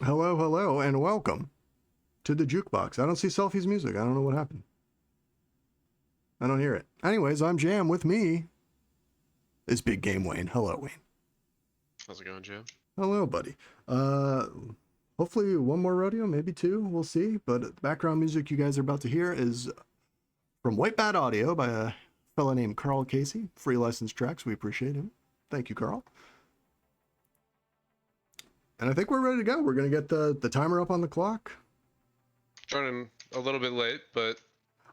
Hello, hello, and welcome to the Jukebox. I don't see Selfie's music. I don't know what happened. I don't hear it. Anyways, I'm Jam. With me is Big Game Wayne. Hello, Wayne. How's it going, Jam? Hello, buddy. Hopefully one more rodeo, maybe two. We'll see. But the background music you guys are about to hear is from White Bat Audio by a fellow named Carl Casey. Free licensed tracks. We appreciate him. Thank you, Carl. And I think we're ready to go. We're going to get the timer up on the clock. Starting a little bit late, but...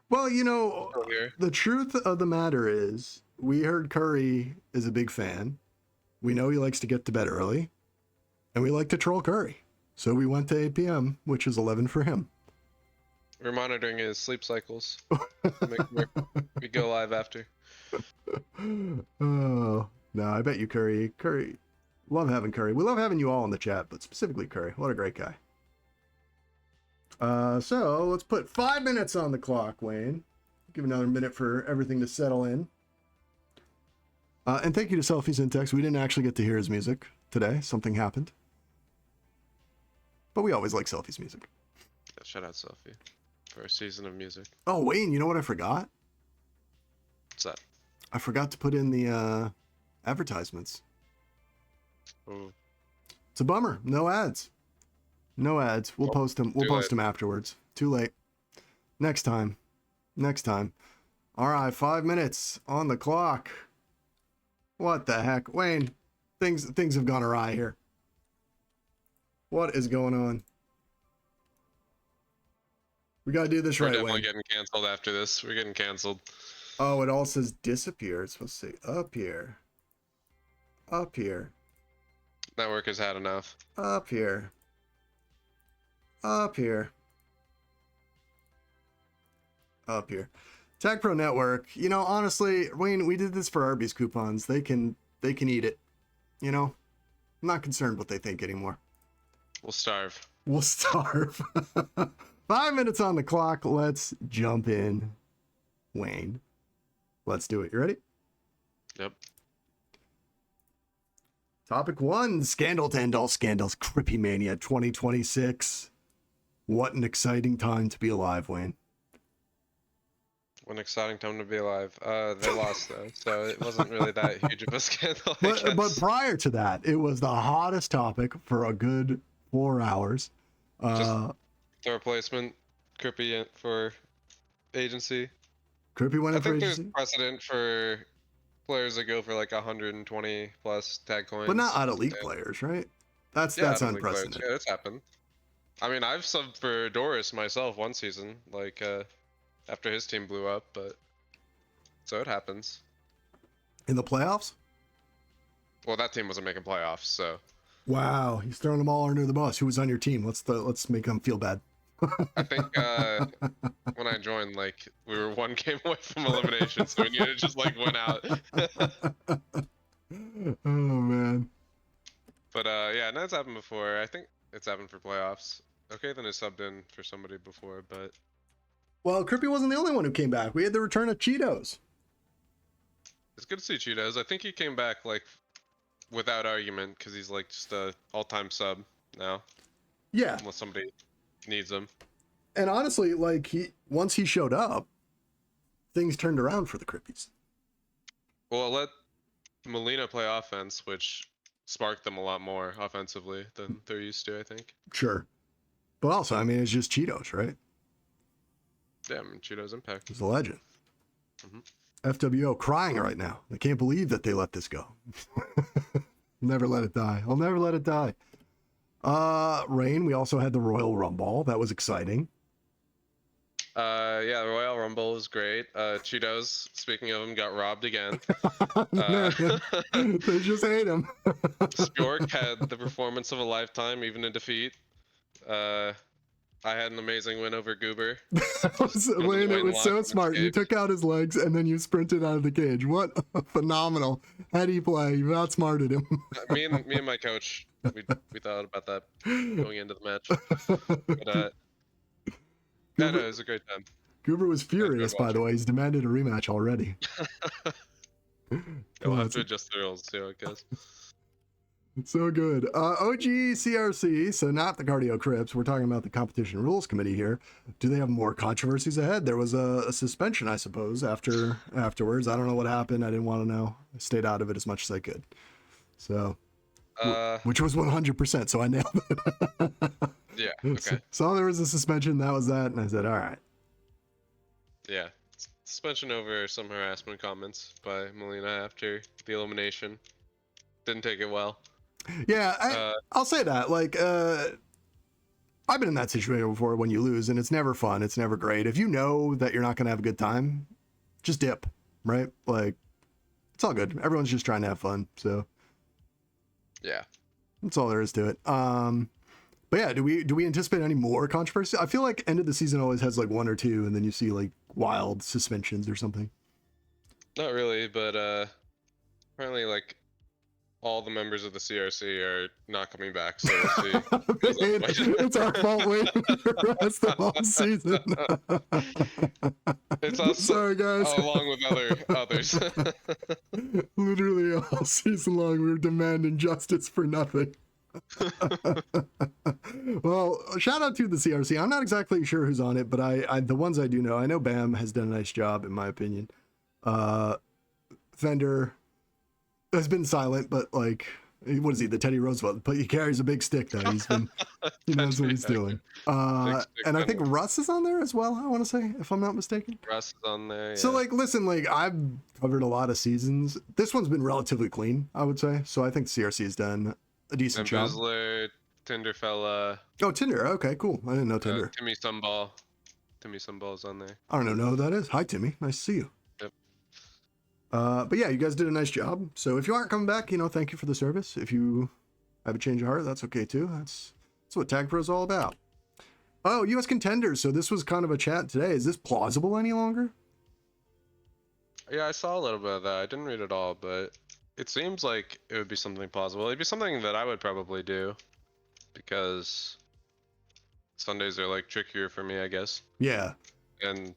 Well, you know, the truth of the matter is, we heard Curry is a big fan. We know he likes to get to bed early. And we like to troll Curry. So we went to 8 p.m., which is 11 for him. We're monitoring his sleep cycles. We go live after. Oh, no, I bet you Curry. Love having Curry. We love having you all in the chat, but specifically Curry. What a great guy. So let's put 5 minutes on the clock, Wayne. Give another minute for everything to settle in. And thank you to SelfySyntax. We didn't actually get to hear his music today. Something happened. But we always like Selfie's music. Yeah, shout out Selfie for a season of music. Oh, Wayne, you know what I forgot? What's that? I forgot to put in the advertisements. Ooh. It's a bummer. No ads. No ads. We'll post them. We'll post them afterwards. Too late. Next time. Next time. All right, 5 minutes on the clock. What the heck, Wayne? Things have gone awry here. What is going on? We gotta do this right, Wayne. We're definitely getting canceled after this. We're getting canceled. Oh, it all says disappear. It's supposed to say up here. Up here. Network has had enough. Up here. Up here. Up here. TagPro Network. You know, honestly, Wayne, we did this for Arby's coupons. They can eat it. You know? I'm not concerned what they think anymore. We'll starve. We'll starve. 5 minutes on the clock. Let's jump in. Wayne. Let's do it. You ready? Yep. Topic 1, Scandal to End All Scandals, Crippy Mania 2026. What an exciting time to be alive, Wayne. What an exciting time to be alive. They lost though, so it wasn't really that huge of a scandal, I guess. But prior to that, it was the hottest topic for a good 4 hours. Just the replacement, Crippy for agency. Crippy went in for agency? I think there's precedent for players that go for like 120 plus tag coins. But not out of league players, right? That's unprecedented. Yeah, that's happened. I mean, I've subbed for Doris myself one season, like after his team blew up, but so it happens. In the playoffs? Well, that team wasn't making playoffs, so. Wow, he's throwing them all under the bus. Who was on your team? Let's make them feel bad. I think when I joined, like, we were 1 game away from elimination, so we needed to just like win out. Oh man. But yeah, no, it's happened before. I think it's happened for playoffs. Okay, then I subbed in for somebody before, but. Well, Crippy wasn't the only one who came back. We had the return of Cheetos. It's good to see Cheetos. I think he came back like without argument because he's like just a all-time sub now. Yeah. Unless somebody needs him. And honestly, like once he showed up, things turned around for the Crippies. Well, it let Molina play offense, which sparked them a lot more offensively than they're used to, I think. Sure. But also, I mean, it's just Cheetos, right? Yeah, I mean, Cheetos Impact. He's a legend. FWO crying right now. I can't believe that they let this go. Never let it die. I'll never let it die. Rain, we also had the Royal Rumble. That was exciting. Yeah, the Royal Rumble was great. Cheetos, speaking of him, got robbed again. They just hate him. Spheroid had the performance of a lifetime, even in defeat. I had an amazing win over Goober. Wayne, it was so smart. You took out his legs and then you sprinted out of the cage. What phenomenal. How do you play? You outsmarted him. me and my coach, we thought about that going into the match. But yeah, no, it was a great time. Goober was furious, by the way. He's demanded a rematch already. We'll have to adjust the rules, see how it goes. So good. OG CRC, so not the Cardio Crips. We're talking about the Competition Rules Committee here. Do they have more controversies ahead? There was a suspension, I suppose, afterwards. I don't know what happened. I didn't want to know. I stayed out of it as much as I could. So, which was 100%. So I nailed it. Yeah. Okay. So there was a suspension. That was that, and I said, all right. Yeah. Suspension over some harassment comments by Melina after the elimination. Didn't take it well. Yeah, I'll say that. Like, I've been in that situation before when you lose, and it's never fun. It's never great. If you know that you're not going to have a good time, just dip, right? Like, it's all good. Everyone's just trying to have fun. So, yeah, that's all there is to it. But yeah, do we anticipate any more controversy? I feel like end of the season always has like one or two, and then you see like wild suspensions or something. Not really, but apparently like all the members of the CRC are not coming back, so we'll see. It's our fault waiting for the rest of all season. It's us. Sorry, guys. Along with others. Literally all season long, we were demanding justice for nothing. Well, shout out to the CRC. I'm not exactly sure who's on it, but I the ones I do know, I know Bam has done a nice job, in my opinion. Fender has been silent, but like, what is he, the Teddy Roosevelt? But he carries a big stick though. He's been, he knows what he's doing. And I think Russ is on there as well, I want to say, if I'm not mistaken. Russ is on there, yeah. So like, listen, like I've covered a lot of seasons. This one's been relatively clean, I would say. So I think CRC has done a decent job. Embezzler, Tinder fella. Oh, Tinder. Okay, cool. I didn't know Tinder. Timmy Sunball. Timmy Sunball's on there. I don't know who that is. Hi, Timmy. Nice to see you. Yep. But yeah, you guys did a nice job. So if you aren't coming back, thank you for the service. If you have a change of heart, that's okay too. That's what TagPro is all about. Oh, U.S. contenders. So this was kind of a chat today. Is this plausible any longer? Yeah, I saw a little bit of that. I didn't read it all, but it seems like it would be something plausible. It'd be something that I would probably do, because Sundays are like trickier for me, I guess. Yeah. And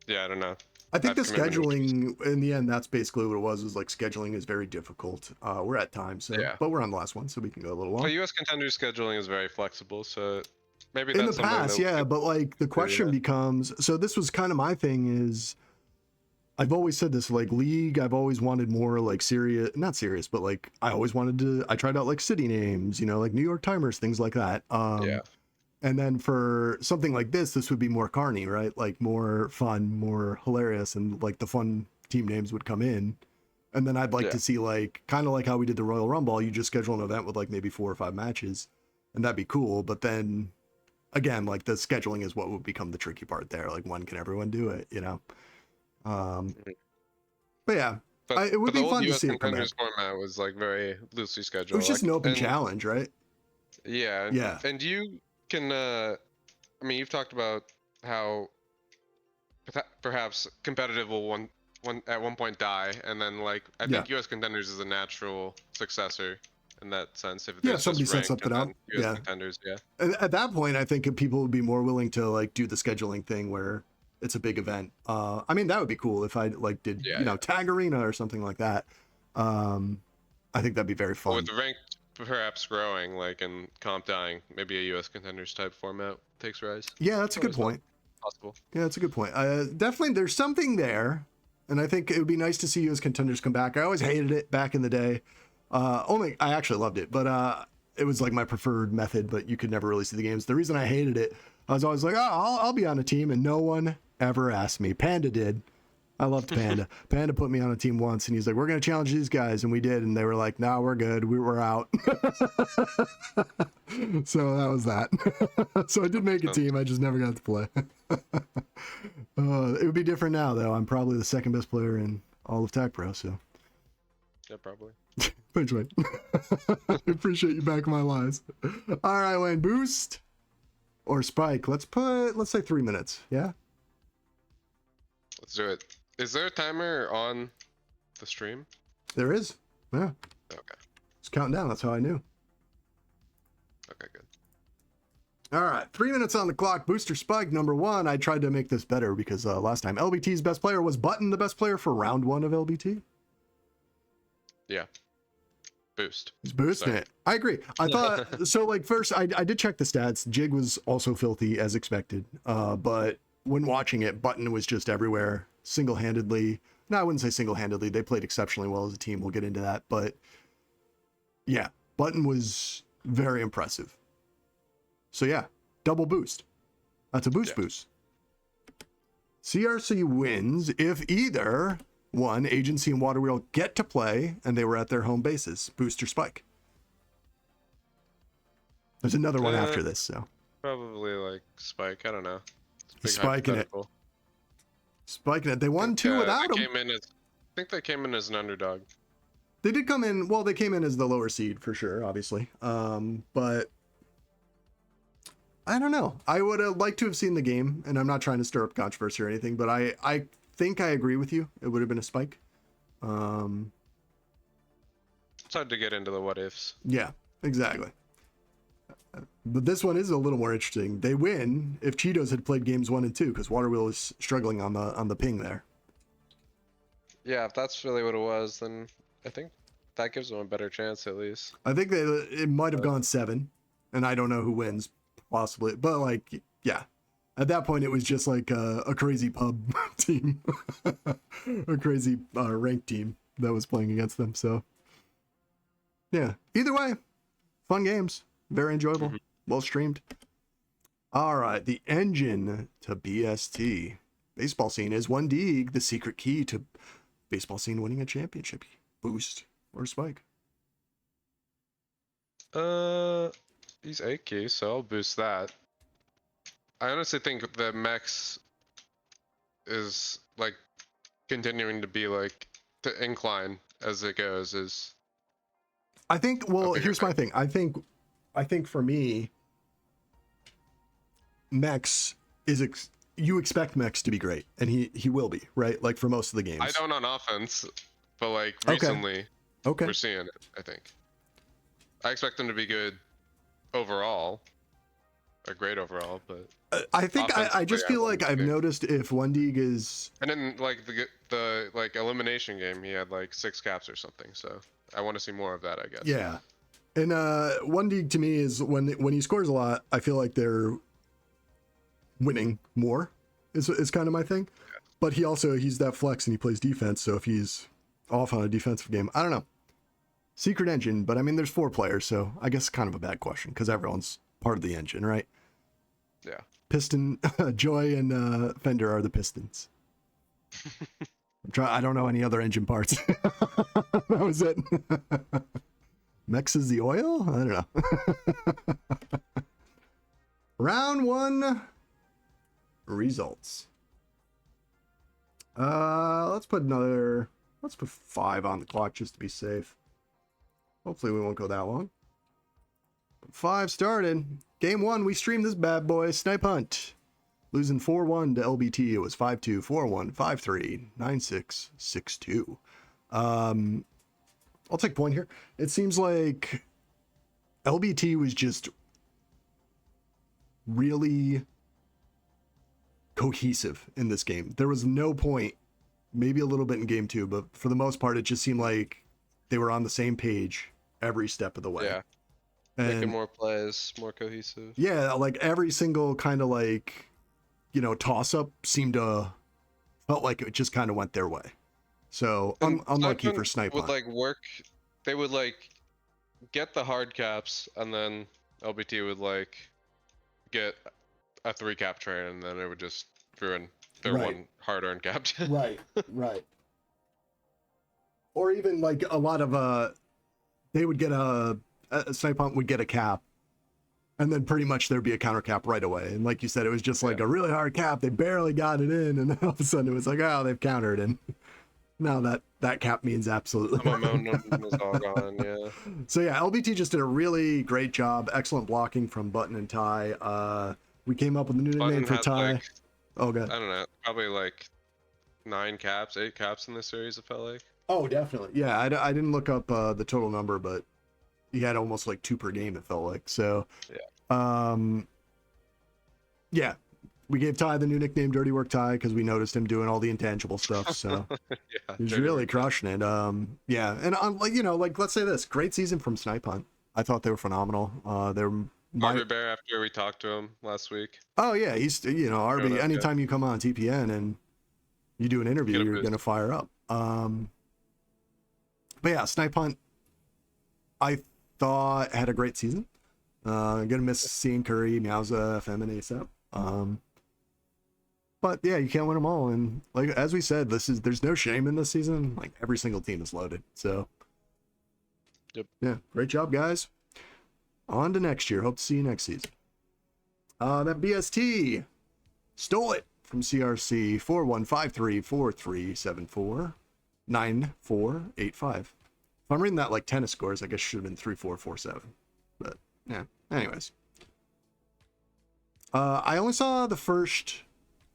yeah, I don't know. I think the scheduling, in the end, that's basically what it was, is like scheduling is very difficult. We're at time, so yeah. But we're on the last one, so we can go a little long. Well, U.S. contenders scheduling is very flexible, so maybe in that's the past, yeah, but like the question becomes, so this was kind of my thing is, I've always said this, like League, I've always wanted more like serious, not serious, but like I tried out like city names, like New York Timers, things like that. Yeah. And then for something like this would be more carny, right? Like more fun, more hilarious, and like the fun team names would come in. And then I'd like to see like, kind of like how we did the Royal Rumble, you just schedule an event with like maybe 4 or 5 matches, and that'd be cool. But then again, like the scheduling is what would become the tricky part there. Like when can everyone do it, But yeah, it would be fun to see it come back. Format was like very loosely scheduled. It was just an open challenge, right? Yeah. Yeah. And you can, I mean, you've talked about how perhaps competitive will at one point die, and then like I think U.S. contenders is a natural successor in that sense. If somebody sets something up. US contenders, At that point, I think people would be more willing to like do the scheduling thing where it's a big event. I mean, that would be cool if I like did Tag Arena or something like that. I think that'd be very fun. With the rank perhaps growing, like and comp dying, maybe a U.S. contenders type format takes rise. Yeah, that's a good point. Possible. Yeah, that's a good point. Definitely, there's something there, and I think it would be nice to see U.S. contenders come back. I always hated it back in the day. I actually loved it, but it was like my preferred method. But you could never really see the games. The reason I hated it, I was always like, oh, I'll be on a team, and no one ever asked me. Panda did. I loved Panda. Panda put me on a team once, and he's like, we're going to challenge these guys. And we did. And they were like, no, we're good. We were out. So that was that. So I did make a team. I just never got to play. It would be different now, though. I'm probably the second best player in all of TagPro. So. Yeah, probably. Thanks, Wayne. I appreciate you backing my lies. All right, Wayne. Boost or Spike? Let's say 3 minutes. Yeah? Let's do it. Is there a timer on the stream? There is. Yeah. Okay. It's counting down. That's how I knew. Okay, good. All right. 3 minutes on the clock. Booster Spike, number 1. I tried to make this better because last time LBT's best player was Button, the best player for round 1 of LBT. Yeah. boost. He's boosting Sorry. it. I agree. I thought so. Like first, I did check the stats. Jig was also filthy as expected. But when watching it, Button was just everywhere, single-handedly. No, I wouldn't say single-handedly. They played exceptionally well as a team. We'll get into that. But yeah, Button was very impressive. So yeah, double boost. That's a boost boost. CRC wins if either one, Agency and Water Wheel get to play and they were at their home bases. Booster Spike. There's another one after this, so. Probably like Spike. I don't know. Spiking it. Spiking it. They won two without him. I think they came in as an underdog. They did come in. Well, they came in as the lower seed for sure, obviously. But I don't know. I would have liked to have seen the game, and I'm not trying to stir up controversy or anything, but I think I agree with you. It would have been a Spike. It's hard to get into the what ifs. Yeah, exactly. But this one is a little more interesting. They win if Cheetos had played games 1 and 2, because Waterwheel is struggling on the ping there. Yeah, if that's really what it was, then I think that gives them a better chance at least. I think it might have gone 7, and I don't know who wins, possibly. But like, yeah, at that point it was just like a crazy pub team, a crazy ranked team that was playing against them. So yeah, either way, fun games. Very enjoyable. Well streamed. All right. The engine to BST. Baseball scene is 1D, the secret key to baseball scene winning a championship. Boost or Spike? He's 8 keys, so I'll boost that. I honestly think that Mex is like continuing to be like the incline as it goes is. I think, well, here's my thing. I think for me, Mex is you expect Mex to be great, and he will be, right? Like for most of the games. I don't on offense, but like recently, we're seeing it. I think I expect him to be good overall, or great overall, but I think I just feel like I've noticed if Wendig is, and then like the like elimination game, he had like 6 caps or something. So I want to see more of that, I guess. Yeah. And Wendig to me is when he scores a lot, I feel like they're winning more. Is kind of my thing. Yeah. But he's that flex and he plays defense. So if he's off on a defensive game, I don't know. Secret engine, but I mean, there's 4 players, so I guess kind of a bad question because everyone's part of the engine, right? Yeah. Piston, Joy, and Fender are the pistons. I don't know any other engine parts. That was it. Mex is the oil? I don't know. Round 1 results. Let's put 5 on the clock just to be safe. Hopefully we won't go that long. 5 started. Game 1, we streamed this bad boy. Snipe Hunt. Losing 4-1 to LBT. It was 5-2, 4-1, 5-3, 9-6, 6-2. I'll take point here. It seems like LBT was just really cohesive in this game. There was no point, maybe a little bit in game 2, but for the most part, it just seemed like they were on the same page every step of the way. Yeah. And making more plays, more cohesive. Yeah, like every single kind of like, toss up felt like it just kind of went their way. So unlucky for Snipe would like work. They would like get the hard caps, and then LBT would like get a 3 cap train, and then it would just ruin their one hard earned cap. Right. Or even like a lot of they would get a Snipe Hunt would get a cap, and then pretty much there'd be a counter cap right away. And like you said, it was just like a really hard cap. They barely got it in, and then all of a sudden it was like, oh, they've countered, and now that cap means absolutely nothing. Is all gone, yeah. So yeah, LBT just did a really great job. Excellent blocking from Button and Ty. We came up with a new nickname for Ty. Oh, good. I don't know, probably like 8 caps in this series, it felt like. Oh, definitely. Yeah, I didn't look up the total number, but he had almost like 2 per game, it felt like. So yeah, we gave Ty the new nickname Dirty Work Ty because we noticed him doing all the intangible stuff. So He's really crushing it. Yeah, and like like let's say this, great season from Snipe Hunt. I thought they were phenomenal. They're Arby Bear after we talked to him last week. Oh yeah, he's Arby. Anytime you come on TPN and you do an interview, you're gonna fire up. But yeah, Snipe Hunt, I thought had a great season. Gonna miss seeing Curry, Meowza, FM, and ASAP. But yeah, you can't win them all, and like as we said, there's no shame in this season. Like every single team is loaded. So, yep. Yeah, great job, guys. On to next year. Hope to see you next season. That BST stole it from CRC 415343749485. If I'm reading that like tennis scores, I guess it should have been 3447. But yeah, anyways. I only saw the first,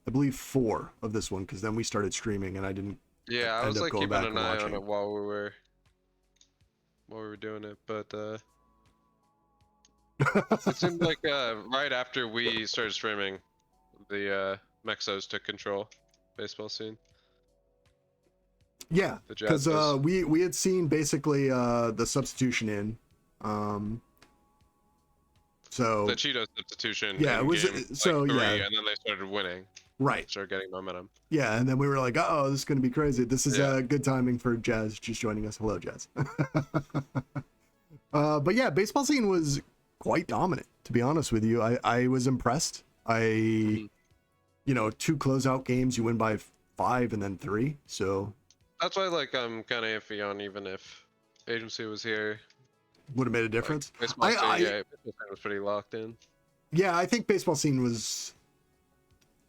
I believe, 4 of this one because then we started streaming and I didn't. Yeah, I was like keeping an eye on it while we were doing it, but it seemed like right after we started streaming, the Mexos took control baseball scene. Yeah, because we had seen basically the substitution in. So the Cheeto substitution. Yeah, it was game, so like 3, yeah, and then they started winning. Right. Started getting momentum. Yeah, and then we were like, oh, this is going to be crazy. This is good timing for Jazz just joining us. Hello, Jazz. But yeah, baseball scene was quite dominant, to be honest with you. I was impressed. 2 closeout games, you win by 5 and then 3. So that's why I'm kind of iffy on even if agency was here. Would have made a difference. Like, baseball scene was pretty locked in. Yeah, I think baseball scene was,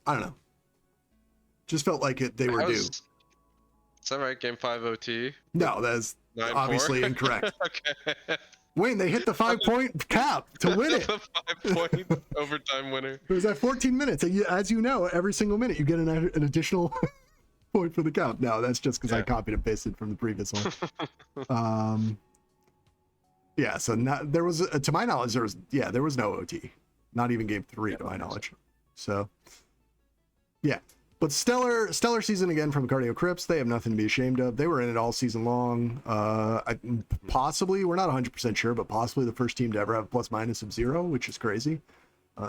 I don't know, just felt like they were due. Is that right? Game 5 OT? No, that's obviously incorrect. Okay. Wayne, they hit the 5-point cap to win it. The 5-point overtime winner. It was at 14 minutes. As you know, every single minute you get an additional point for the count. No, that's just because I copied and pasted from the previous one. Yeah, so there was, to my knowledge, there was no OT. Not even game 3, to my knowledge. So, yeah. But stellar season again from Cardio Crips. They have nothing to be ashamed of. They were in it all season long. Possibly, we're not 100% sure, but possibly the first team to ever have a plus-minus of 0, which is crazy.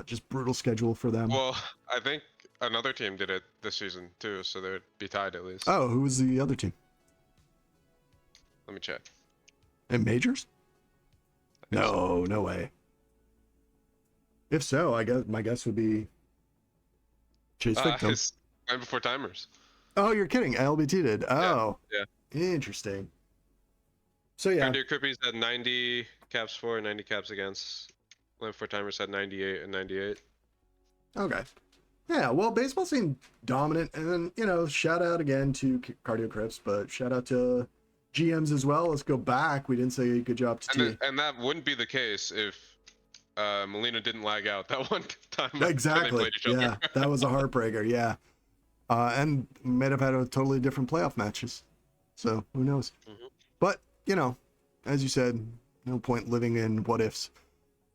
Just brutal schedule for them. Well, I think another team did it this season too, so they'd be tied at least. Oh, who was the other team? Let me check. In majors? No, no way. If so, I guess my guess would be Chase Victim. It's right before timers. Oh, you're kidding. LBT did. Oh. Yeah. Interesting. So yeah. Cardio Crippies had 90 caps for and 90 caps against. Right before timers had 98 and 98. Okay. Yeah, well, baseball seemed dominant, and then, shout out again to Cardio Crips, but shout out to GMs as well. Let's go back. We didn't say good job to T. And that wouldn't be the case if Molina didn't lag out that one time. Exactly. Yeah, that was a heartbreaker. Yeah. And might have had a totally different playoff matches. So who knows? Mm-hmm. But, as you said, no point living in what ifs.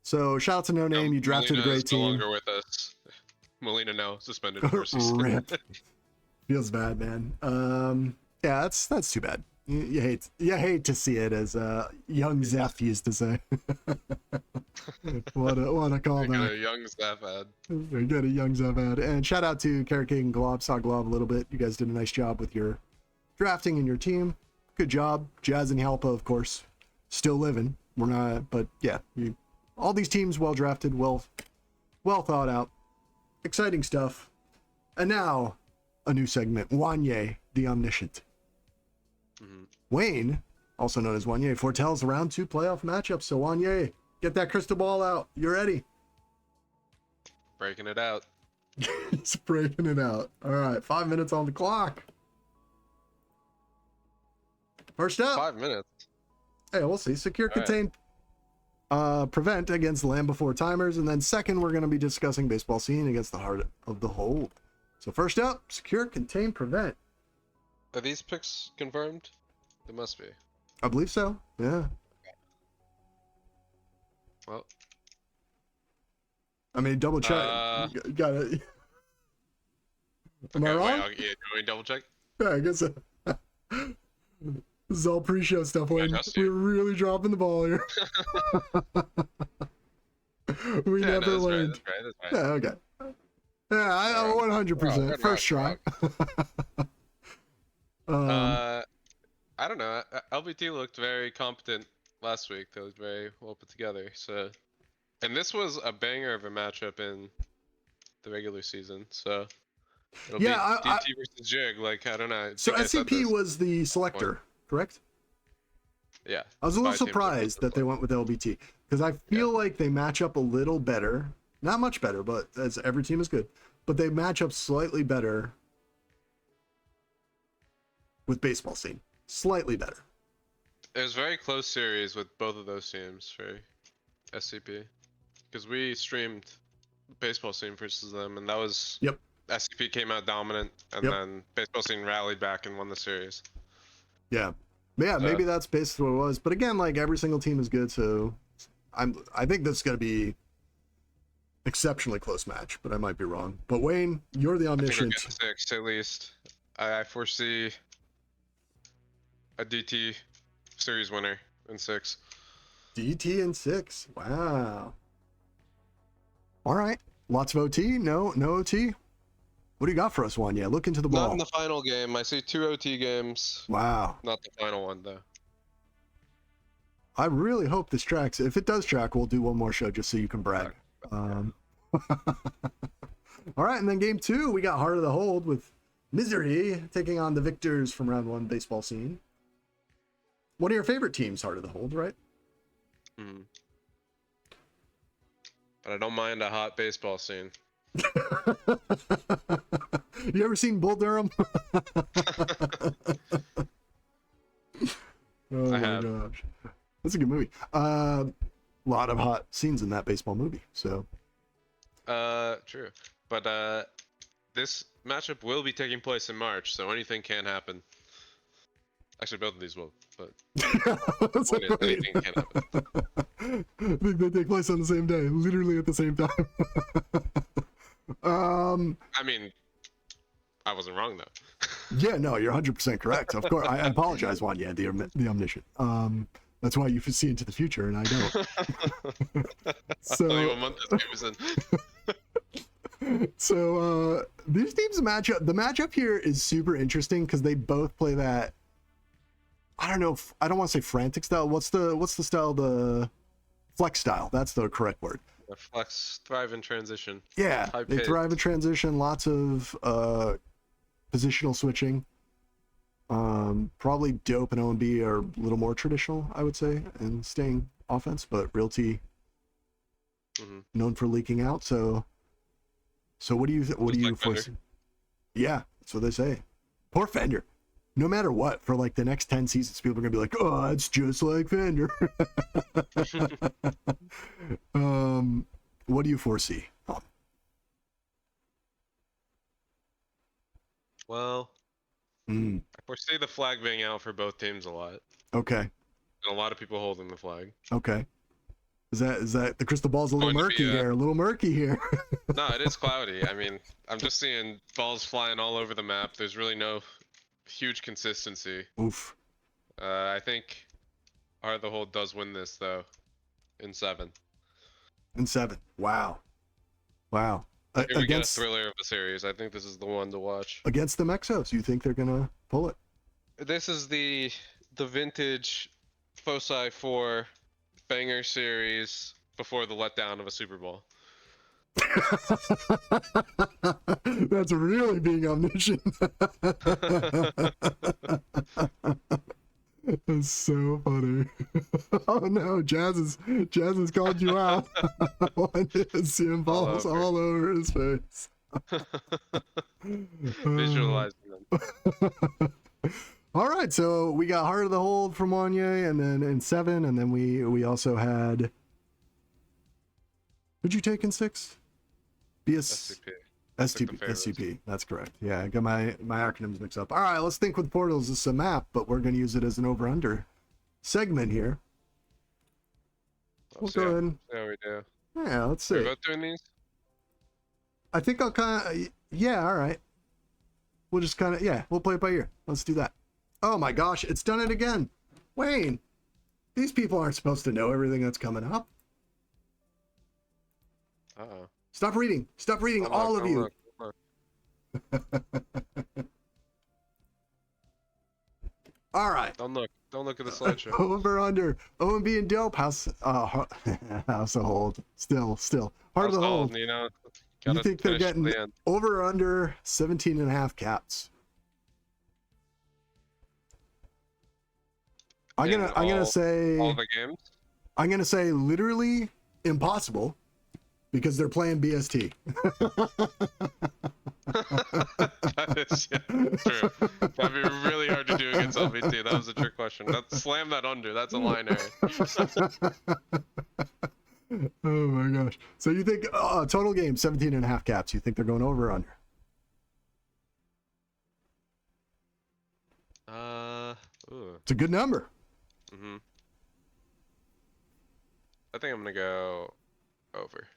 So shout out to No Name. You drafted Molina a great team. No longer with us. Molina now suspended for season. Rip. Feels bad, man. Yeah, that's too bad. You hate to see it, as young Zeph used to say. what a callback. Get a young Zeph ad. Get a young Zeph ad. And shout out to Carrot King and Glob. Saw Glob a little bit. You guys did a nice job with your drafting and your team. Good job. Jazz and Halpa, of course, still living. We're not, but yeah, all these teams well drafted, well thought out. Exciting stuff. And now, a new segment, Wanye, the Omniscient. Mm-hmm. Wayne, also known as Wanye, foretells round 2 playoff matchups. So Wanye, get that crystal ball out. You ready? Breaking it out. He's breaking it out. All right, 5 minutes on the clock. First up. 5 minutes. Hey, we'll see. Secure, contain, prevent against the Land Before Timers. And then second, we're going to be discussing baseball scene against the Heart of the Hold. So first up, secure, contain, prevent. Are these picks confirmed? They must be. I believe so. Yeah. Well. I mean, double check. Got it. Am I wrong? Wait, you want me to double check? Yeah, I guess so. This is all pre-show stuff, Wayne. We're really dropping the ball here. We never learned. That's right. Yeah, okay. Yeah, I 100%. First try. I don't know. LBT looked very competent last week. That was very well put together. So, and this was a banger of a matchup in the regular season. So it'll be DT versus Jig. Like, I don't know. So SCP was the selector, correct? Yeah. I was a little surprised that they went with LBT because I feel like they match up a little better. Not much better, but as every team is good. But they match up slightly better with baseball scene. Slightly better. It was a very close series with both of those teams for SCP. Because we streamed baseball scene versus them, and that was... Yep. SCP came out dominant, and then baseball scene rallied back and won the series. Yeah. Yeah, maybe that's basically what it was. But again, like, every single team is good, so... I think this is going to be exceptionally close match, but I might be wrong. But Wayne, you're the omniscient. I think we'll get 6 at least. I foresee a DT series winner in 6. DT in 6. Wow. All right. Lots of OT? No OT? What do you got for us, Juan? Yeah, look into the ball. Not in the final game. I see 2 OT games. Wow. Not the final one, though. I really hope this tracks. If it does track, we'll do one more show just so you can brag. All right, and then game 2, we got Heart of the Hold with Misery taking on the victors from round 1 baseball scene. One of your favorite teams, Heart of the Hold, right? Hmm. But I don't mind a hot baseball scene. You ever seen Bull Durham? Oh my gosh. That's a good movie. A lot of hot scenes in that baseball movie, so. True. But this matchup will be taking place in March, so anything can happen. Actually, both of these will, but anything can happen. I think they take place on the same day, literally at the same time. I mean, I wasn't wrong though. Yeah, no, you're 100% correct. Of course, I apologize, Juan. Yeah, the omniscient. That's why you see into the future, and I don't. So, what month this was in. So these teams matchup. The matchup here is super interesting because they both play that. I don't know. I don't want to say frantic style. What's the style? The flex style. That's the correct word. The flex thrive in transition. Yeah, they thrive in transition. Lots of positional switching. Probably Dope and OMB are a little more traditional, I would say, in staying offense, but Realty known for leaking out. So what do you foresee? Yeah, that's what they say. Poor Fender. No matter what, for like the next 10 seasons, people are gonna be like, "Oh, it's just like Fender." What do you foresee? Well, I foresee the flag being out for both teams a lot. Okay. And a lot of people holding the flag. Okay. Is that the crystal ball's a little murky here? A little murky here. No, it is cloudy. I mean, I'm just seeing balls flying all over the map. There's really no huge consistency. Oof. I think Heart of the Hold does win this though, in 7. In 7. Wow. Here we get a thriller of the series. I think this is the one to watch. Against the Mexos, you think they're gonna pull it? This is the vintage Foci 4 banger series before the letdown of a Super Bowl. That's really being omniscient. That's so funny. Oh no, Jazz has called you out. Seeing balls all over his face. Visualizing them. All right, so we got Heart of the Hold from Wanye, and then in 7, and then we also had. Who'd you take in 6? SCP. That's correct. Yeah, I got my acronyms mixed up. All right, let's think with portals. This is a map, but we're going to use it as an over/under segment here. We'll go ahead. See how we do. Yeah, let's see. Are we both doing these? I think I'll kind of. Yeah, all right. We'll just kind of. Yeah, we'll play it by ear. Let's do that. Oh my gosh, it's done it again. Wayne, these people aren't supposed to know everything that's coming up. Uh-oh. Stop reading. Stop reading, all of you. All right. Don't look. Don't look at the slideshow. Over under. OMB and dope. House house of hold. Still. Heart of the hold. You know. You think they're getting over or under 17.5 caps? I'm gonna say all the games. I'm gonna say literally impossible because they're playing BST. That is true. That'd be really hard to do against LVT. That was a trick question. Slam that under. That's a line error. Oh my gosh. So you think total game 17.5 caps. You think they're going over or under? Ooh. It's a good number. Mm-hmm. I think I'm gonna go over.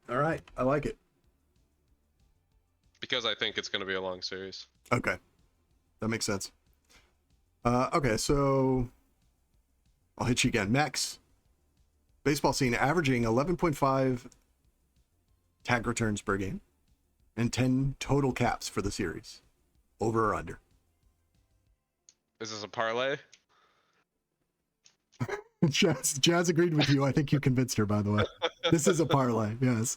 All right, I like it. Because I think it's gonna be a long series. Okay, that makes sense. Okay, so I'll hit you again. Max, baseball scene averaging 11.5 tag returns per game and 10 total caps for the series. Over or under? Is this a parlay? Jazz agreed with you. I think you convinced her, by the way. This is a parlay, yes.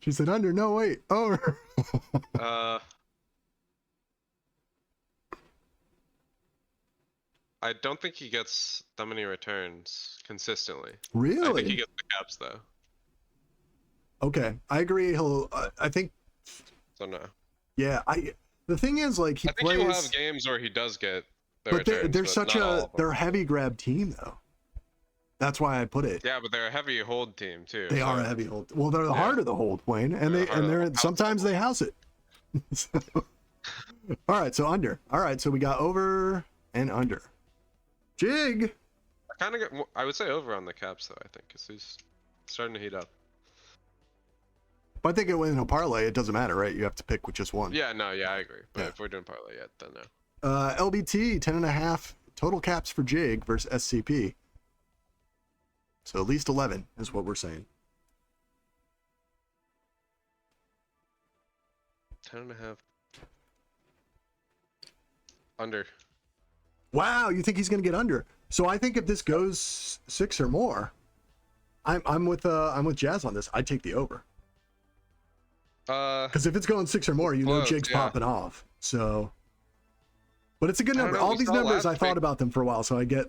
She said under. No, wait, over. I don't think he gets that many returns consistently. Really? I think he gets the caps though. Okay, I agree. I think. So no. Yeah, the thing is, like, he plays. He'll have games where he does get. But they're such they're a heavy grab team though. That's why I put it. Yeah, but they're a heavy hold team too. They are a heavy hold. Well, they're the heart of the hold, Wayne, and they're sometimes they house it. So, all right, so under. All right, so we got over and under. Jig. I would say over on the caps though. I think because he's starting to heat up. But I think in a parlay, it doesn't matter, right? You have to pick with just one. Yeah, no, yeah, I agree. But if we're doing parlay, then no. LBT 10.5 total caps for Jig versus SCP. So at least 11 is what we're saying. 10.5. Under. Wow, you think he's gonna get under? So I think if this goes 6 or more, I'm with Jazz on this. I'd take the over. Because if it's going 6 or more, Jig's popping off. So. But it's a good number. All these numbers, I thought about them for a while, so I get.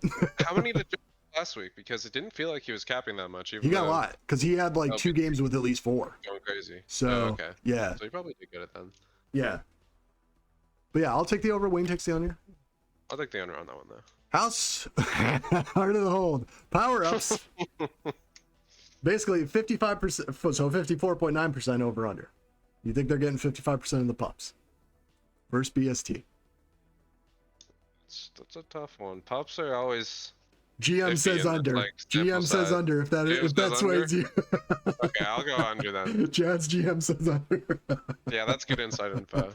How many did Jig have last week? Because it didn't feel like he was capping that much. He got a lot because he had like 2 games with at least 4. Going crazy. So okay. Yeah. So he probably did get it then. Yeah. But yeah, I'll take the over. Wayne takes the under. I'll take the under on that one though. House heart of the hold. Power ups. Basically 55%. So 54.9% over under. You think they're getting 55% of the pups? Versus BST. That's a tough one. Pups are always. GM says under. Like, GM says under. If that sways you. Okay, I'll go under then. Jazz GM says under. Yeah, that's good inside info.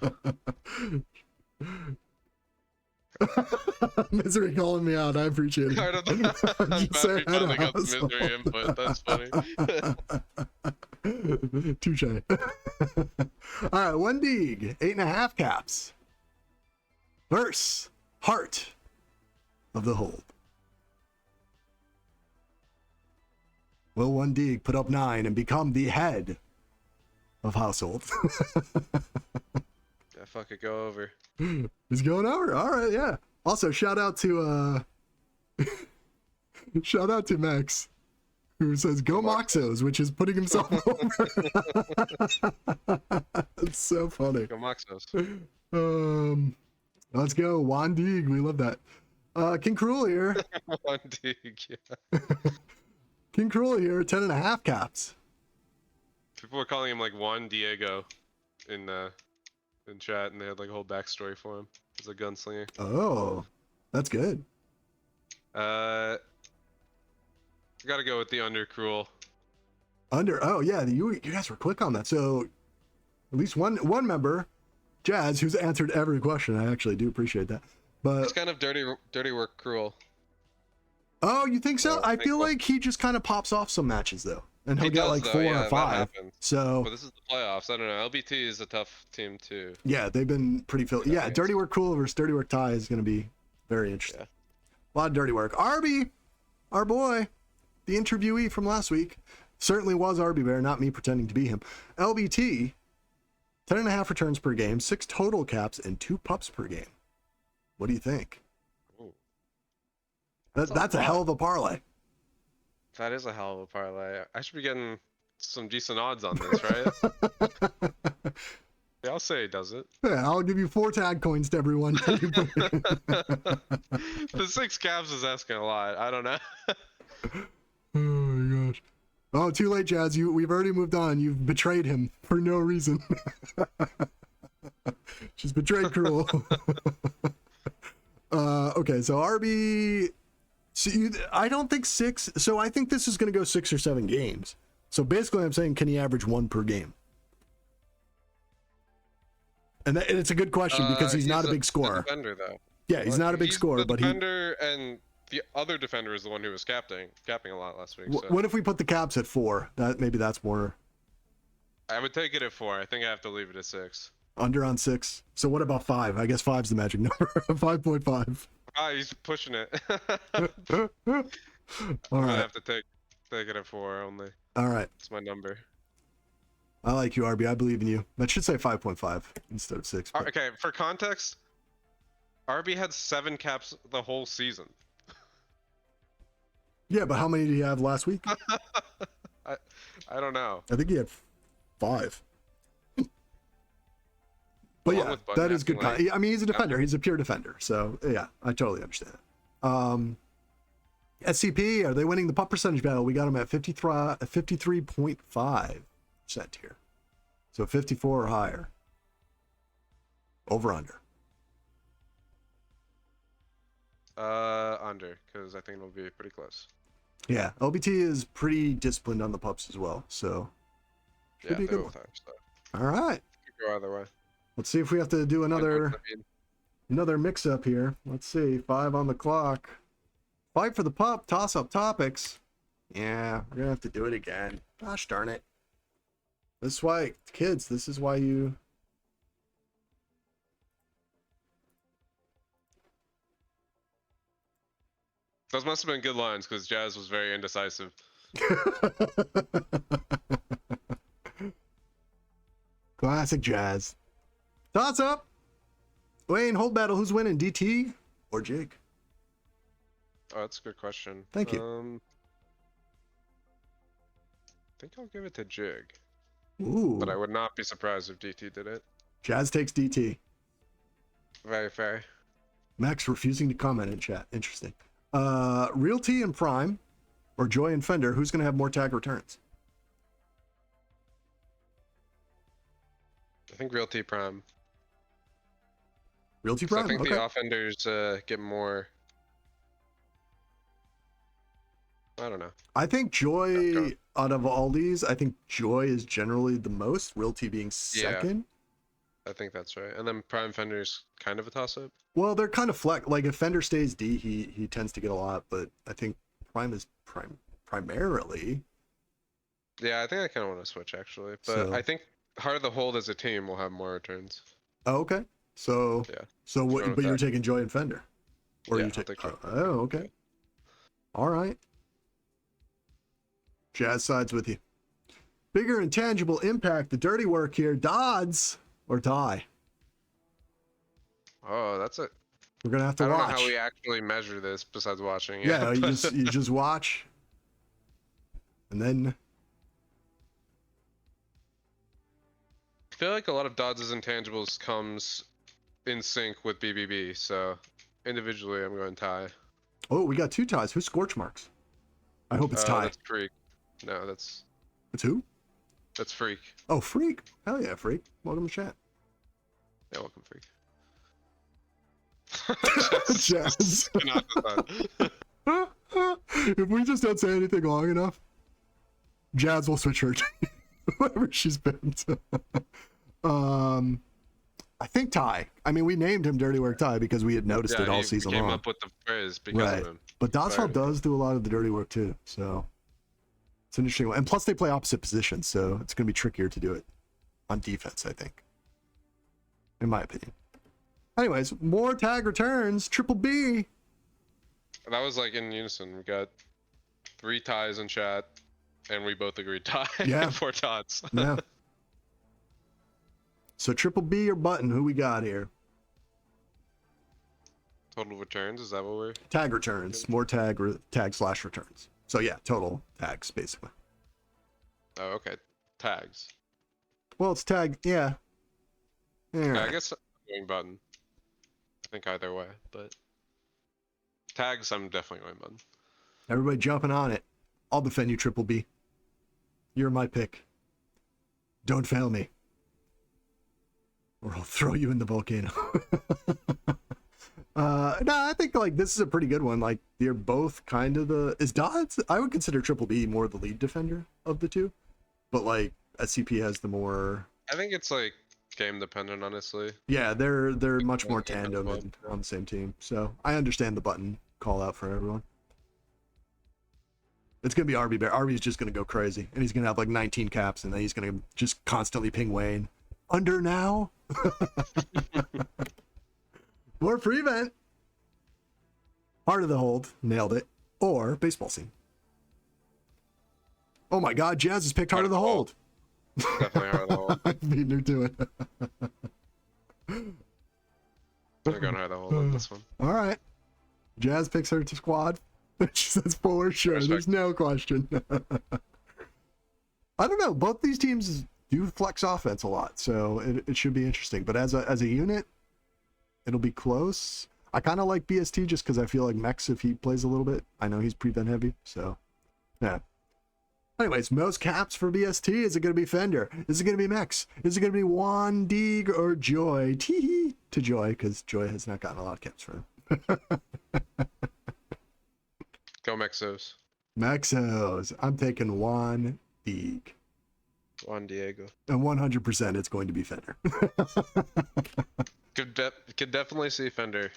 Misery calling me out. I appreciate it. I don't know. I'm glad we finally got the misery input. That's funny. Touche. All right, one dig, 8.5 caps. Verse heart of the hold. Will one dig put up 9 and become the head of household? Yeah, fuck it, go over. He's going over. All right, yeah. Also, shout out to Max, who says go Moxos, which is putting himself over. It's so funny. Go Moxos. Let's go. Juan Dig. We love that. King Cruel here. Juan Dig, yeah. King Cruel here, 10.5 caps. People were calling him like Juan Diego in chat, and they had like a whole backstory for him as a gunslinger. Oh, that's good. Gotta go with the under Cruel. Under. Oh yeah, you guys were quick on that. So at least one member, Jazz, who's answered every question. I actually do appreciate that. But it's kind of dirty work cruel. Oh, you think so? I feel so. like he just kind of pops off some matches though, and he'll He get does, like though, 4 yeah, or 5. So, but this is the playoffs. I don't know. LBT is a tough team too. yeah, they've been pretty filled. Yeah, Dirty Work Cool versus Dirty Work Ty is going to be very interesting. Yeah. A lot of dirty work. Arby, our boy, the interviewee from last week, certainly was Arby Bear, not me pretending to be him. LBT, 10.5 returns per game, 6 total caps, and 2 pups per game. What do you think? Ooh. That's a hell of a parlay. That is a hell of a parlay. I should be getting some decent odds on this, right? Yeah, I'll say he does it. Yeah, I'll give you 4 tag coins to everyone. The 6 caps is asking a lot. I don't know. Oh my gosh. Oh, too late, Jazz. We've already moved on. You've betrayed him for no reason. She's betrayed Cruel. Okay, so RB... So I don't think 6. So I think this is going to go 6 or 7 games. So basically, I'm saying, can he average 1 per game? And it's a good question because he's not a big scorer. Defender, though. Yeah, he's not a big scorer, but defender, and the other defender is the one who was capping a lot last week. So. What if we put the caps at 4? Maybe that's more. I would take it at 4. I think I have to leave it at 6. Under on 6. So what about 5? I guess 5's the magic number. 5.5. Ah, he's pushing it. All right. I have to take it at 4 only. All right. It's my number. I like you, RB. I believe in you. That should say 5.5 instead of 6. But... Okay, for context, RB had 7 caps the whole season. Yeah, but how many did he have last week? I don't know. I think he had 5. But yeah, that is good. I mean, he's a defender. He's a pure defender. So yeah, I totally understand it. SCP, are they winning the pup percentage battle? We got them at 53.5% here. So 54 or higher. Over under. Under, because I think it'll be pretty close. Yeah, LBT is pretty disciplined on the pups as well. So should be a good one. All right. Could go either way. Let's see if we have to do another mix-up here. Let's see. 5 on the clock. Fight for the pup. Toss-up topics. Yeah, we're going to have to do it again. Gosh darn it. This is why, kids, this is why you... Those must have been good lines, because Jazz was very indecisive. Classic Jazz. Toss up. Wayne, hold battle. Who's winning, DT or Jake? Oh, that's a good question. Thank you. I think I'll give it to Jig. Ooh. But I would not be surprised if DT did it. Jazz takes DT. Very fair. Max refusing to comment in chat. Interesting. Realty and Prime, or Joy and Fender, who's going to have more tag returns? I think Realty Prime. Realty Prime? I think okay. the offenders get more... I don't know. I think Joy, out of all these, I think Joy is generally the most, Realty being second. Yeah, I think that's right. And then Prime Fender's kind of a toss-up. Well, they're kind of flex. Like, if Fender stays D, he tends to get a lot, but I think Prime is primarily. Yeah, I think I kind of want to switch, actually. But I think Heart of the Hold as a team will have more returns. Oh, okay. So, yeah. So what? But you're taking Joy and Fender, or yeah, you take? Oh, okay. Yeah. All right. Jazz sides with you. Bigger and tangible impact. The dirty work here. Dodds or die. Oh, that's it. We're gonna have to watch. I don't know how we actually measure this besides watching. Yeah, you just watch, and then. I feel like a lot of Dodds' intangibles comes in sync with BBB, so individually I'm going tie. Oh, we got 2 ties. Who's Scorch Marks? I hope it's tie. That's Freak. No, that's... It's who? That's Freak. Oh, Freak. Hell yeah, Freak. Welcome to chat. Yeah, welcome, Freak. Jazz. If we just don't say anything long enough, Jazz will switch her to whoever she's been to. I think Ty. I mean, we named him Dirty Work Ty because we had noticed it all season long. Came up with the phrase because of him. But Dosfeld does do a lot of the dirty work too, so it's an interesting one. And plus, they play opposite positions, so it's going to be trickier to do it on defense, I think, in my opinion. Anyways, more tag returns. Triple B. That was like in unison. We got 3 ties in chat, and we both agreed tie. Yeah. 4 tots. Yeah. So Triple B or Button, who we got here? Total returns, is that what we're... Tag returns. More tag slash returns. So yeah, total tags, basically. Oh, okay. Tags. Well, it's tag, yeah. Yeah, I guess I'm doing Button. I think either way, but... Tags, I'm definitely going Button. Everybody jumping on it. I'll defend you, Triple B. You're my pick. Don't fail me, or I'll throw you in the volcano. No, I think like this is a pretty good one. Like they're both kind of I would consider Triple B more the lead defender of the two, but like SCP has the more. I think it's like game dependent, honestly. Yeah, they're much more tandem and on the same team. So I understand the Button call out for everyone. It's gonna be RB Bear. RB's just gonna go crazy, and he's gonna have like 19 caps, and then he's gonna just constantly ping Wayne. Under now. More free event. Heart of the Hold, nailed it. Or baseball scene. Oh my God, Jazz has picked Heart of the Hold. Definitely Heart of the Hold. I beat her to it. They're going Heart of the Hold on this one. All right. Jazz picks her to squad. That's for sure. Respect. There's no question. I don't know. Both these teams do flex offense a lot, so it should be interesting. But as a unit, it'll be close. I kind of like BST just because I feel like Mex, if he plays a little bit, I know he's prevent heavy, so yeah. Anyways, most caps for BST. Is it going to be Fender? Is it going to be Mex? Is it going to be Juan, Deeg, or Joy? Tee to Joy, because Joy has not gotten a lot of caps for him. Go Mexos. Mexos. I'm taking Juan, Deeg. Juan Diego. And 100% it's going to be Fender. Could definitely see Fender.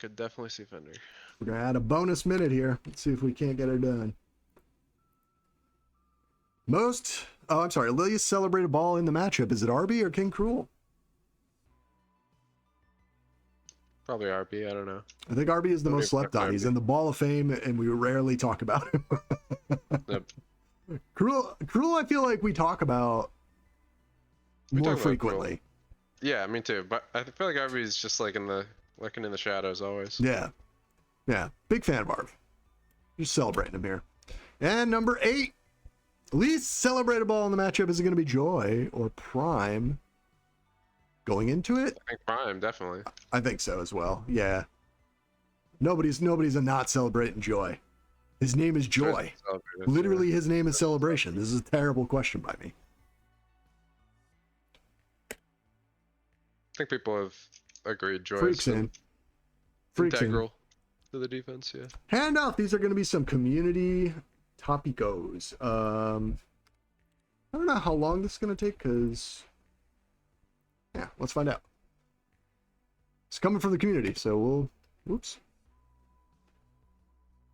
Could definitely see Fender. We're going to add a bonus minute here. Let's see if we can't get it done. Lilia's celebrated ball in the matchup. Is it RB or King Cruel? Probably RB, I don't know. I think RB is the most slept on. He's in the Ball of Fame, and we rarely talk about him. Yep. Cruel, I feel like we talk about more frequently. Yeah, me too. But I feel like RB is just like lurking in the shadows always. Yeah. Big fan of Arv. Just celebrating him here. And number 8, least celebrated ball in the matchup. Is it going to be Joy or Prime? Going into it, I think Prime definitely. I think so as well. Yeah. Nobody's a not celebrating Joy. His name is Joy. Literally, his name is Celebration. This is a terrible question by me. I think people have agreed Joy Freaks is in. integral to the defense, yeah. Hand off. These are going to be some community topicos. I don't know how long this is going to take, because... yeah, let's find out. It's coming from the community, so we'll... whoops.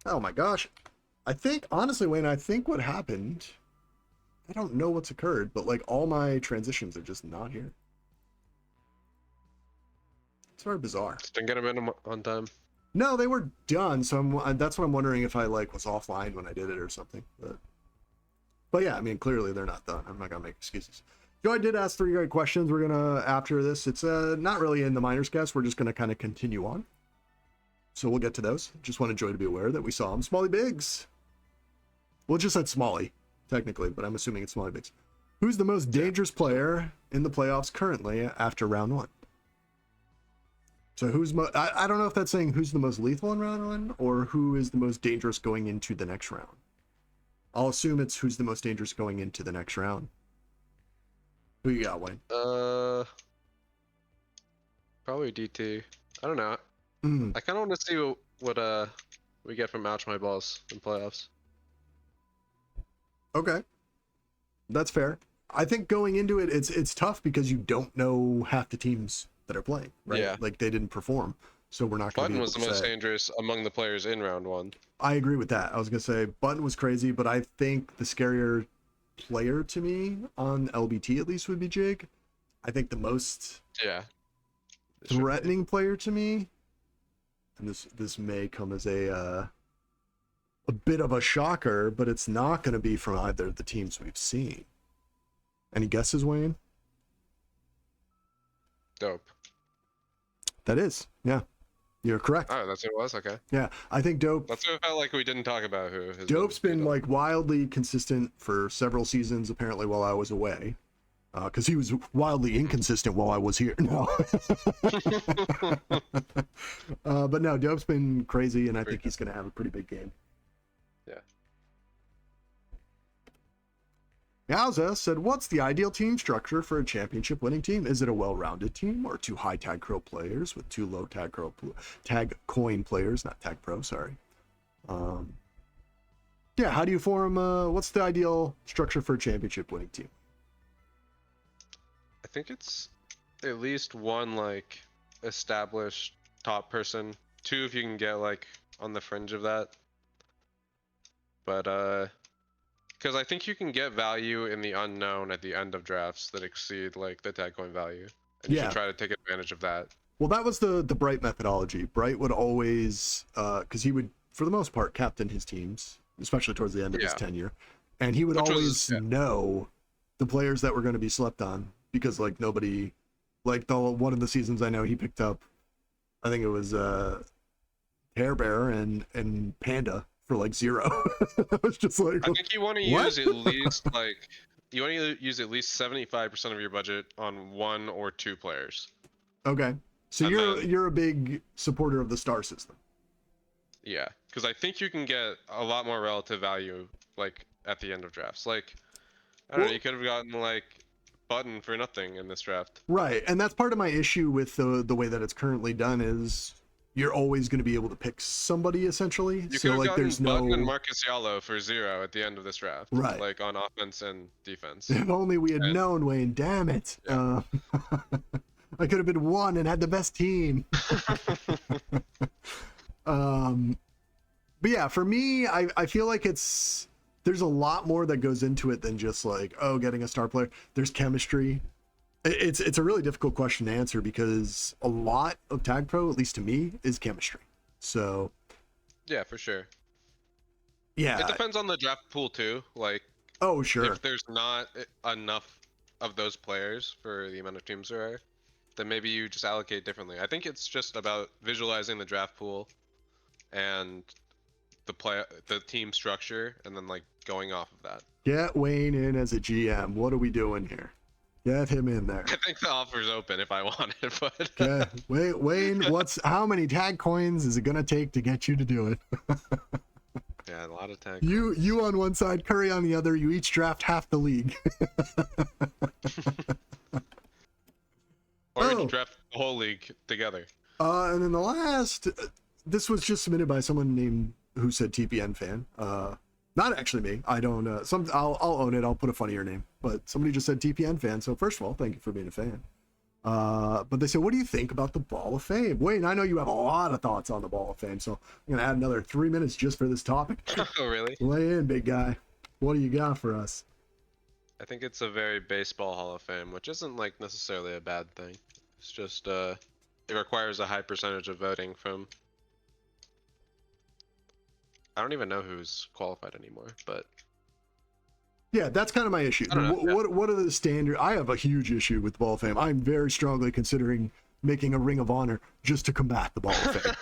Oh my gosh. I think, honestly, Wayne, I think what happened... I don't know what's occurred, but like all my transitions are just not here. It's very bizarre. Just didn't get them in on time. No, they were done, so that's what I'm wondering if I like was offline when I did it or something. But yeah, I mean, clearly they're not done. I'm not gonna make excuses. Joy did ask 3 great questions. We're gonna, after this, it's not really in the minors cast. We're just gonna kind of continue on. So we'll get to those. Just wanted Joy to be aware that we saw him. Smalley Biggs. Well, it just said Smalley, technically, but I'm assuming it's Smalley Biggs. Who's the most dangerous player in the playoffs currently after round 1? So who's I don't know if that's saying who's the most lethal in round 1 or who is the most dangerous going into the next round. I'll assume it's who's the most dangerous going into the next round. Who you got, Wayne? Probably DT. I don't know. Mm. I kind of want to see what we get from Ouch My Balls in playoffs. Okay, that's fair. I think going into it, it's tough because you don't know half the teams that are playing, right? Yeah. Like they didn't perform, so we're not going to be Button able was to the most say. dangerous among the players in round 1. I agree with that. I was going to say Button was crazy, but I think the scarier player to me on LBT at least would be Jig. I think the most threatening player to me, and this may come as a bit of a shocker, but it's not going to be from either of the teams we've seen. Any guesses, Wayne? Dope. That is, yeah. You're correct. Oh, that's what it was? Okay. Yeah, I think Dope... That's what it felt like we didn't talk about who has Dope's been like wildly consistent for several seasons, apparently, while I was away. Because he was wildly inconsistent while I was here. No. But no, Dope's been crazy, and I think he's going to have a pretty big game. Yeah. Yowza said, what's the ideal team structure for a championship winning team? Is it a well-rounded team or 2 high TagPro players with 2 low tag coin players, not TagPro, sorry. Yeah, how do you form, what's the ideal structure for a championship winning team? I think it's at least 1 like established top person, 2 if you can get like on the fringe of that. But because I think you can get value in the unknown at the end of drafts that exceed like the tag coin value, and you should try to take advantage of that. Well, that was the Bright methodology. Bright would always, because he would, for the most part, captain his teams, especially towards the end of his tenure, and he would always know the players that were going to be slept on, because like nobody, like one of the seasons I know he picked up, I think it was Hair Bear and Panda for like 0. I was just like, I think you want to use at least like you want to use at least 75% of your budget on 1 or 2 players. Okay, so you're a big supporter of the star system. Yeah, because I think you can get a lot more relative value like at the end of drafts. Like I don't know, you could have gotten like Button for nothing in this draft. Right, and that's part of my issue with the way that it's currently done is you're always going to be able to pick somebody essentially. You so could have like gotten there's Button no and Marcus Yallo for 0 at the end of this draft. Right. Like on offense and defense. If only we had known, Wayne. Damn it. Yeah. I could have been 1 and had the best team. But yeah, for me, I feel like there's a lot more that goes into it than just like, oh, getting a star player. There's chemistry. It's a really difficult question to answer because a lot of TagPro, at least to me, is chemistry. So yeah, for sure. Yeah. It depends on the draft pool too. Like, oh, sure. If there's not enough of those players for the amount of teams there are, then maybe you just allocate differently. I think it's just about visualizing the draft pool and the team structure, and then like going off of that. Get Wayne in as a GM. What are we doing here? Get him in there. I think the offer's open if I want it, but yeah. Wayne, how many tag coins is it gonna take to get you to do it? Yeah, a lot of tag. You on one side, Curry on the other. You each draft half the league. Or you draft the whole league together. And then the last, this was just submitted by someone named who said TPN fan. Not actually me. I don't. I'll own it. I'll put a funnier name. But somebody just said TPN fan. So first of all, thank you for being a fan. But they said, what do you think about the Ball of Fame? Wayne, I know you have a lot of thoughts on the Ball of Fame, so I'm gonna add another 3 minutes just for this topic. Oh, really? Lay in, big guy. What do you got for us? I think it's a very baseball Hall of Fame, which isn't like necessarily a bad thing. It's just it requires a high percentage of voting from. I don't even know who's qualified anymore, but yeah, that's kind of my issue. What are the standard? I have a huge issue with the Ball of Fame. I'm very strongly considering making a Ring of Honor just to combat the Ball of Fame.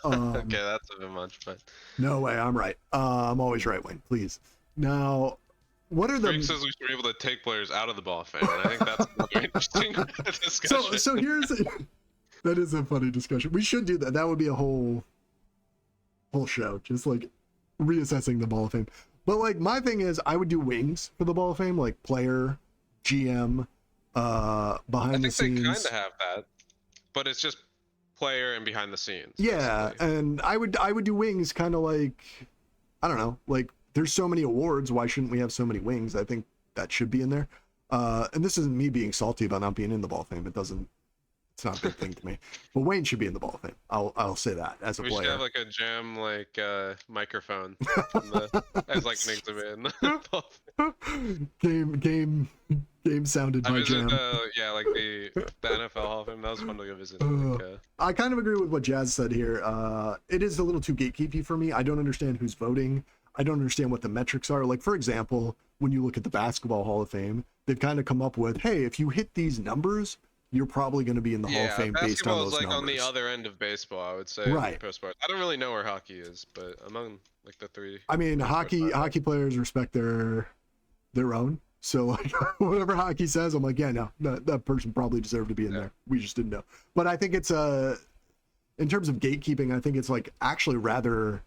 Okay, that's a bit much, but no way, I'm right. I'm always right, Wayne. Please. Now, what are the? Frank says we should be able to take players out of the Ball of Fame, and I think that's another interesting discussion. So here's that is a funny discussion. We should do that. That would be a whole show, just like reassessing the Ball of Fame. But like my thing is, I would do wings for the Ball of Fame, like player, GM, behind the scenes. I think they kind of have that, but it's just player and behind the scenes. Yeah, basically. and I would do wings, kind of like, I don't know, like there's so many awards, why shouldn't we have so many wings? I think that should be in there. And this isn't me being salty about not being in the Ball of Fame. It's It's not a big thing to me. But Wayne should be in the Ball of Fame. I'll say that as a We player. should have like a jam microphone as like an exhibit. game sounded I by visited jam. like the NFL Hall of Fame. That was fun to go visit. I kind of agree with what Jazz said here. It is a little too gatekeepy for me. I don't understand who's voting. I don't understand what the metrics are. Like, for example, when you look at the Basketball Hall of Fame, they've kind of come up with, hey, if you hit these numbers, you're probably going to be in the Hall of Fame based on those basketball is like numbers. on the other end of baseball, I would say. Right. Pro sports. I don't really know where hockey is, but among like the three. I mean, hockey players respect their own. So like whatever hockey says, I'm like, yeah, no, that person probably deserved to be in there. We just didn't know. But I think it's in terms of gatekeeping, I think it's like actually rather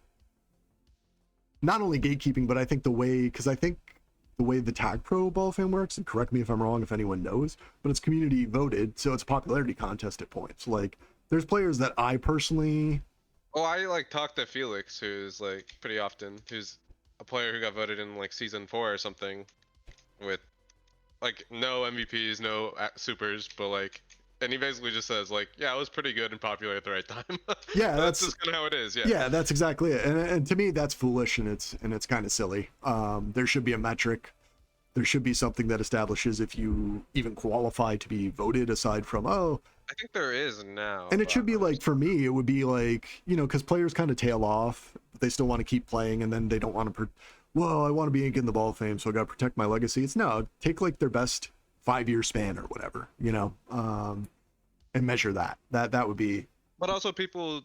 not only gatekeeping, but I think the way the TagPro Ball of Fame works, and correct me if I'm wrong if anyone knows, but it's community voted, so it's a popularity contest at points. Like, there's players that I personally... Oh, I like talked to Felix, who's like pretty often, who's a player who got voted in like season 4 or something, with like no MVPs, no supers, but like, and he basically just says like, yeah, I was pretty good and popular at the right time. Yeah, that's just kind of how it is. Yeah, that's exactly it. And to me, that's foolish, and it's kind of silly. There should be a metric. There should be something that establishes if you even qualify to be voted, aside from, oh, I think there is now. And it should be like, for me, it would be like, you know, because players kind of tail off, but they still want to keep playing, and then they don't want to, well, I want to be in the Ball of Fame, so I got to protect my legacy. It's no, take like their best 5-year span or whatever, you know, and measure that. That would be. But also people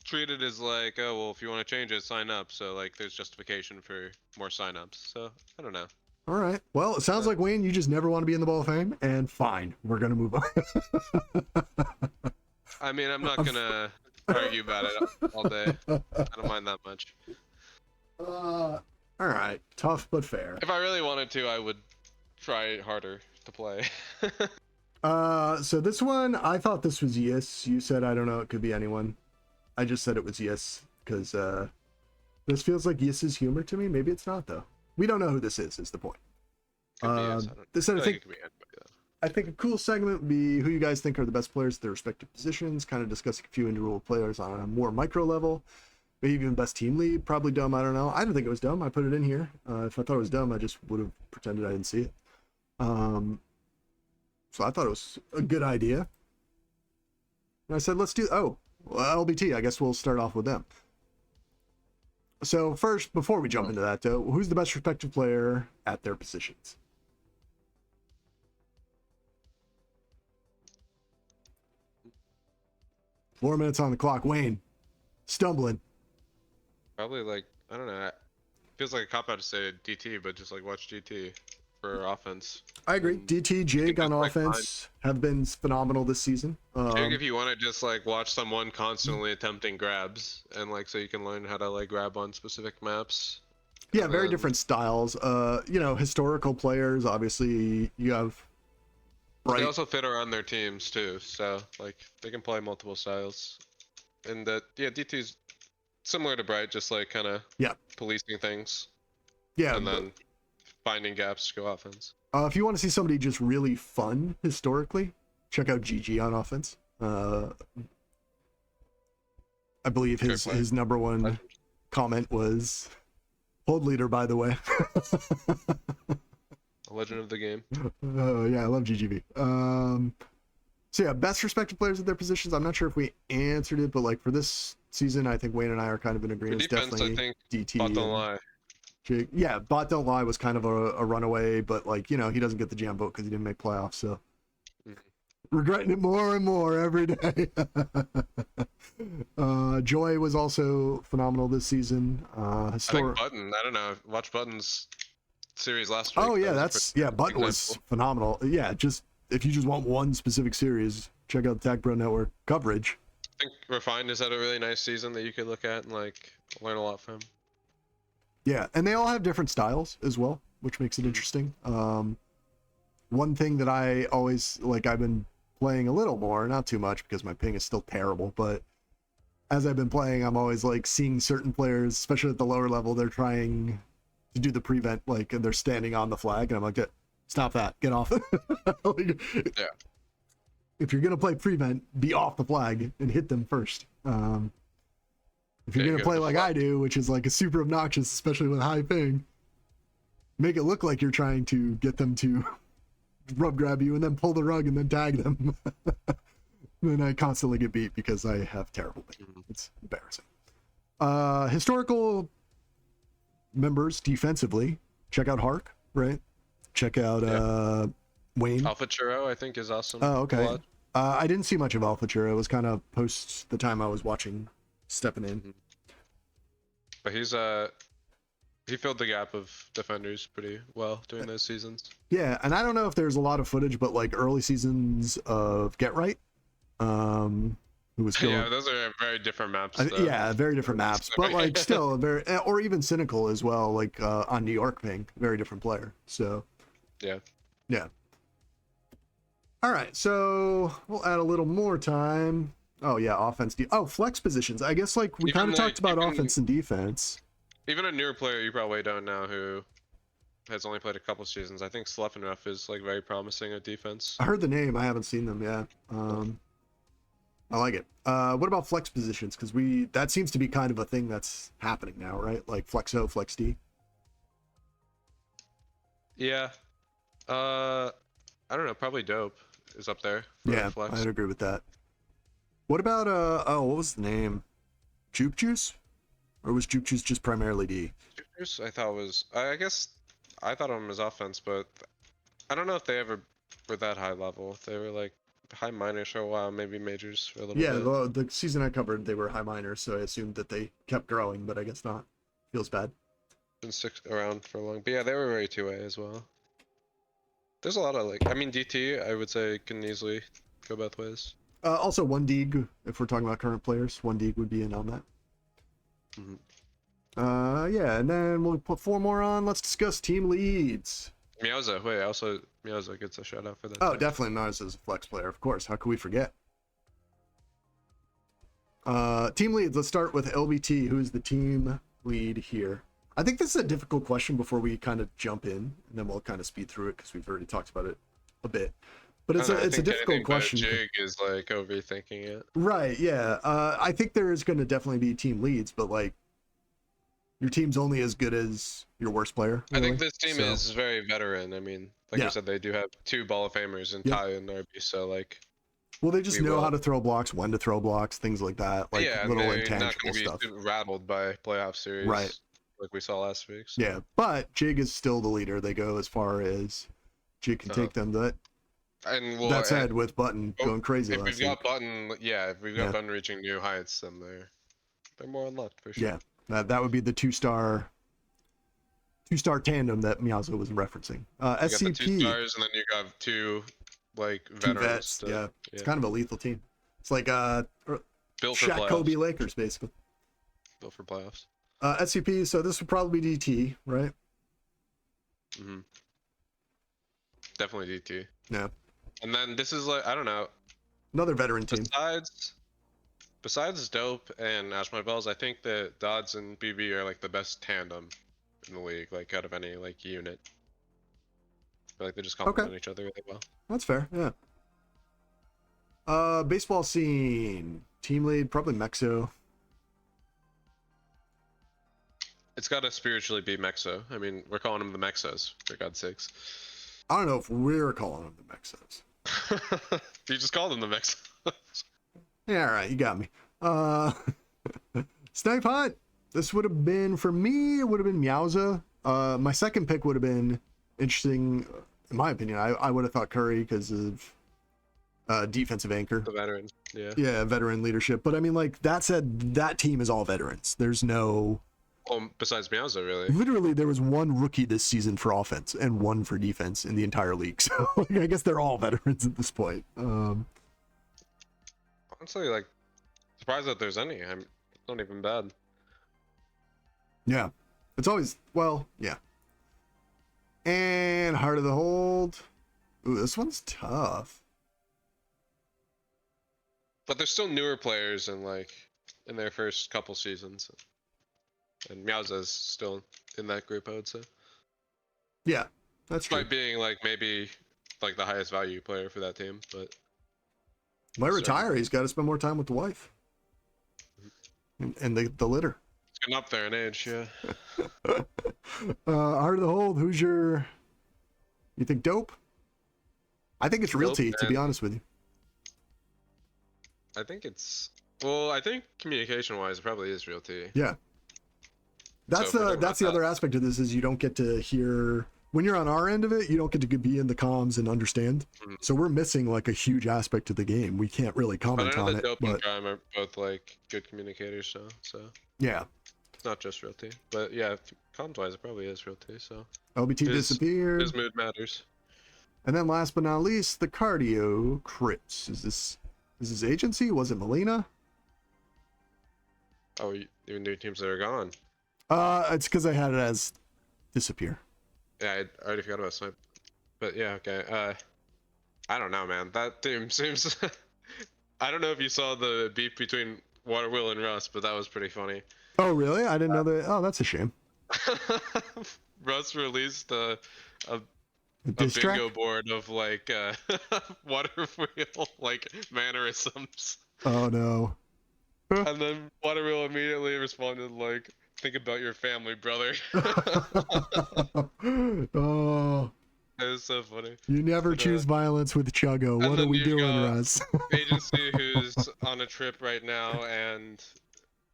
treat it as like, oh, well, if you want to change it, sign up. So like there's justification for more signups. So I don't know. All right. Well, it sounds like, Wayne, you just never want to be in the Ball of Fame, and fine, we're going to move on. I mean, I'm not going to argue about it all day. I don't mind that much. All right. Tough, but fair. If I really wanted to, I would try harder to play. So this one, I thought this was yes. You said, I don't know, it could be anyone. I just said it was yes, because this feels like yes's humor to me. Maybe it's not, though. We don't know who this is the point. This, I think a cool segment would be who you guys think are the best players at their respective positions, kind of discussing a few individual players on a more micro level, maybe even best team lead. Probably dumb, I don't know. I didn't think it was dumb. I put it in here. If I thought it was dumb, I just would have pretended I didn't see it. So I thought it was a good idea. And I said, let's do, LBT, I guess we'll start off with them. So first, before we jump into that, though, who's the best respective player at their positions? Four minutes on the clock. Wayne, stumbling. Probably like, I don't know. It feels like a cop-out to say DT, but just like watch DT for offense. I agree. DT, Jake on offense have been phenomenal this season. Jake, if you want to just like watch someone constantly attempting grabs, and like so you can learn how to like grab on specific maps. Yeah, very different styles. You know, historical players. Obviously, you have. They also fit around their teams too, so like they can play multiple styles. And that, yeah, DT's similar to Bright, just like kind of policing things. Yeah, and then finding gaps to go offense. If you want to see somebody just really fun historically, check out GG on offense. I believe his number one comment was hold leader, by the way. A legend of the game. Yeah, I love GGB. So yeah, best respective players at their positions. I'm not sure if we answered it, but like for this season, I think Wayne and I are kind of in agreement. For defense, definitely I think DT. Bot Don't Lie. Jake. Yeah, Bot Don't Lie was kind of a runaway, but like, you know, he doesn't get the jam vote because he didn't make playoffs, so regretting it more and more every day. Joy was also phenomenal this season. I think Button, I don't know, watch Button's series last week. Oh yeah, Button was phenomenal. Yeah, just if you just want one specific series, check out the TagPro Network coverage. I think Refined has had a really nice season that you could look at and like learn a lot from. Yeah, and they all have different styles as well, which makes it interesting. One thing that I always like, I've been playing a little more, not too much because my ping is still terrible, but as I've been playing, I'm always like seeing certain players, especially at the lower level, they're trying to do the prevent, like, and they're standing on the flag, and I'm like, stop that, get off. Like, yeah. if you're gonna play prevent, be off the flag and hit them first. If you're gonna play like I do, which is like a super obnoxious, especially with high ping, make it look like you're trying to get them to rub grab you and then pull the rug and then tag them. Then I constantly get beat because I have terrible ping. It's embarrassing. Historical members defensively, check out Hark, right? Check out Wayne. Alpha Churro, I think, is awesome. Oh, okay. I didn't see much of Alpha Churro. It was kind of post the time I was watching, stepping in. But he filled the gap of defenders pretty well during those seasons. Yeah, and I don't know if there's a lot of footage, but like early seasons of Get Right, who was going, yeah, those are very different maps. Yeah, very different maps, but like still a very, or even Cynical as well, like on New York ping, very different player. So yeah. All right, so we'll add a little more time. Oh yeah, offense. Flex positions. I guess like we kind of talked about offense and defense. Even a newer player you probably don't know who has only played a couple seasons. I think Sleffenruff is like very promising at defense. I heard the name. I haven't seen them. Yeah. I like it. What about flex positions? Because that seems to be kind of a thing that's happening now, right? Like Flexo, Flex D. Yeah. I don't know. Probably Dope is up there. Yeah, flex. I'd agree with that. What about what was the name? Juke Juice? Or was Juke Juice just primarily D? Juke Juice, I thought was. I guess I thought of him as offense, but I don't know if they ever were that high level. They were like high minors for a while, maybe majors for a little bit. Yeah, the season I covered, they were high minors, so I assumed that they kept growing, but I guess not. Feels bad. Been around for long, but yeah, they were very 2A as well. There's a lot of like, I mean, DT, I would say can easily go both ways. Also, 1D, if we're talking about current players, 1D would be in on that. Yeah, and then we'll put 4 more on. Let's discuss team leads. Meowza, wait, also Meowza gets a shout out for that. Oh, too. Definitely Meowza is a flex player, of course. How could we forget? Team leads, let's start with LBT. Who is the team lead here? I think this is a difficult question before we kind of jump in, and then we'll kind of speed through it because we've already talked about it a bit. But it's a difficult question. Juke is like overthinking it. Right, yeah. I think there is going to definitely be team leads, but like your team's only as good as your worst player. Really. I think this team is very veteran. I mean, like I said, they do have 2 Ball of Famers in Ty and RB, so like. Well, they just know how to throw blocks, when to throw blocks, things like that. Like little intangible stuff. Not going to be rattled by playoff series. Right. Like we saw last week. So. Yeah, but Jig is still the leader. They go as far as Jig can take them. That said, with Button going crazy if last we've got Button, if we've got Button reaching new heights, then they're more unlocked for sure. Yeah, that would be the two-star tandem that Meowza was referencing. SCP. You got the 2 stars, and then you got 2 like veterans. 2 vets. Yeah, it's kind of a lethal team. It's like built for Shaq, playoffs. Kobe, Lakers, basically. Built for playoffs. SCP. So this would probably be DT, right? Definitely DT. Yeah. And then this is like, I don't know. Another veteran team. Besides Dope and Ash My Bells, I think that Dodds and BB are like the best tandem in the league, like out of any like unit. I feel like they just complement each other really well. That's fair, yeah. Baseball scene. Team lead, probably Mexo. It's gotta spiritually be Mexo. I mean, we're calling them the Mexos, for God's sakes. I don't know if we're calling them the Mexos. You just called them the Mexos. Yeah, all right, you got me. Snipe Hunt. This would have been, for me, it would have been Meowza. My second pick would have been interesting, in my opinion. I would have thought Curry because of defensive anchor. The veterans, yeah. Yeah, veteran leadership. But I mean, like, that said, that team is all veterans. There's no... besides Meowza, really. Literally, there was 1 rookie this season for offense and 1 for defense in the entire league. So like, I guess they're all veterans at this point. Honestly, like, surprised that there's any. It's not even bad. Yeah. It's always, well, yeah. And Heart of the Hold. Ooh, this one's tough. But there's still newer players in their first couple seasons. And Meowza's still in that group, I would say. Yeah, that's true. Despite being like maybe like the highest value player for that team, but Might retire. He's got to spend more time with the wife. And the litter. It's getting up there in age, yeah. Heart of the Hold, who's your... You think Dope? I think it's Realty, to be honest with you. I think it's... Well, I think communication-wise, it probably is Realty. Yeah. That's the other aspect of this, is you don't get to hear... When you're on our end of it, you don't get to be in the comms and understand. So we're missing like a huge aspect of the game. We can't really comment on it. Dope and Prime are both like good communicators, so yeah, it's not just Realty. But yeah, comms wise, it probably is Realty. So LBT disappeared. His mood matters. And then last but not least, the cardio crits. Is this agency? Was it Melina? Oh, even new teams that are gone. It's because I had it as disappear. Yeah, I already forgot about Snipe. But yeah, okay. I don't know, man. That team seems... I don't know if you saw the beef between Waterwheel and Russ, but that was pretty funny. Oh, really? I didn't know that. Oh, that's a shame. Russ released a diss track? bingo board of, like, Waterwheel, like, mannerisms. Oh, no. And then Waterwheel immediately responded, like, think about your family, brother. Oh. It was so funny. You never choose violence with Chuggo. What are we doing, Russ? Agency, who's on a trip right now, and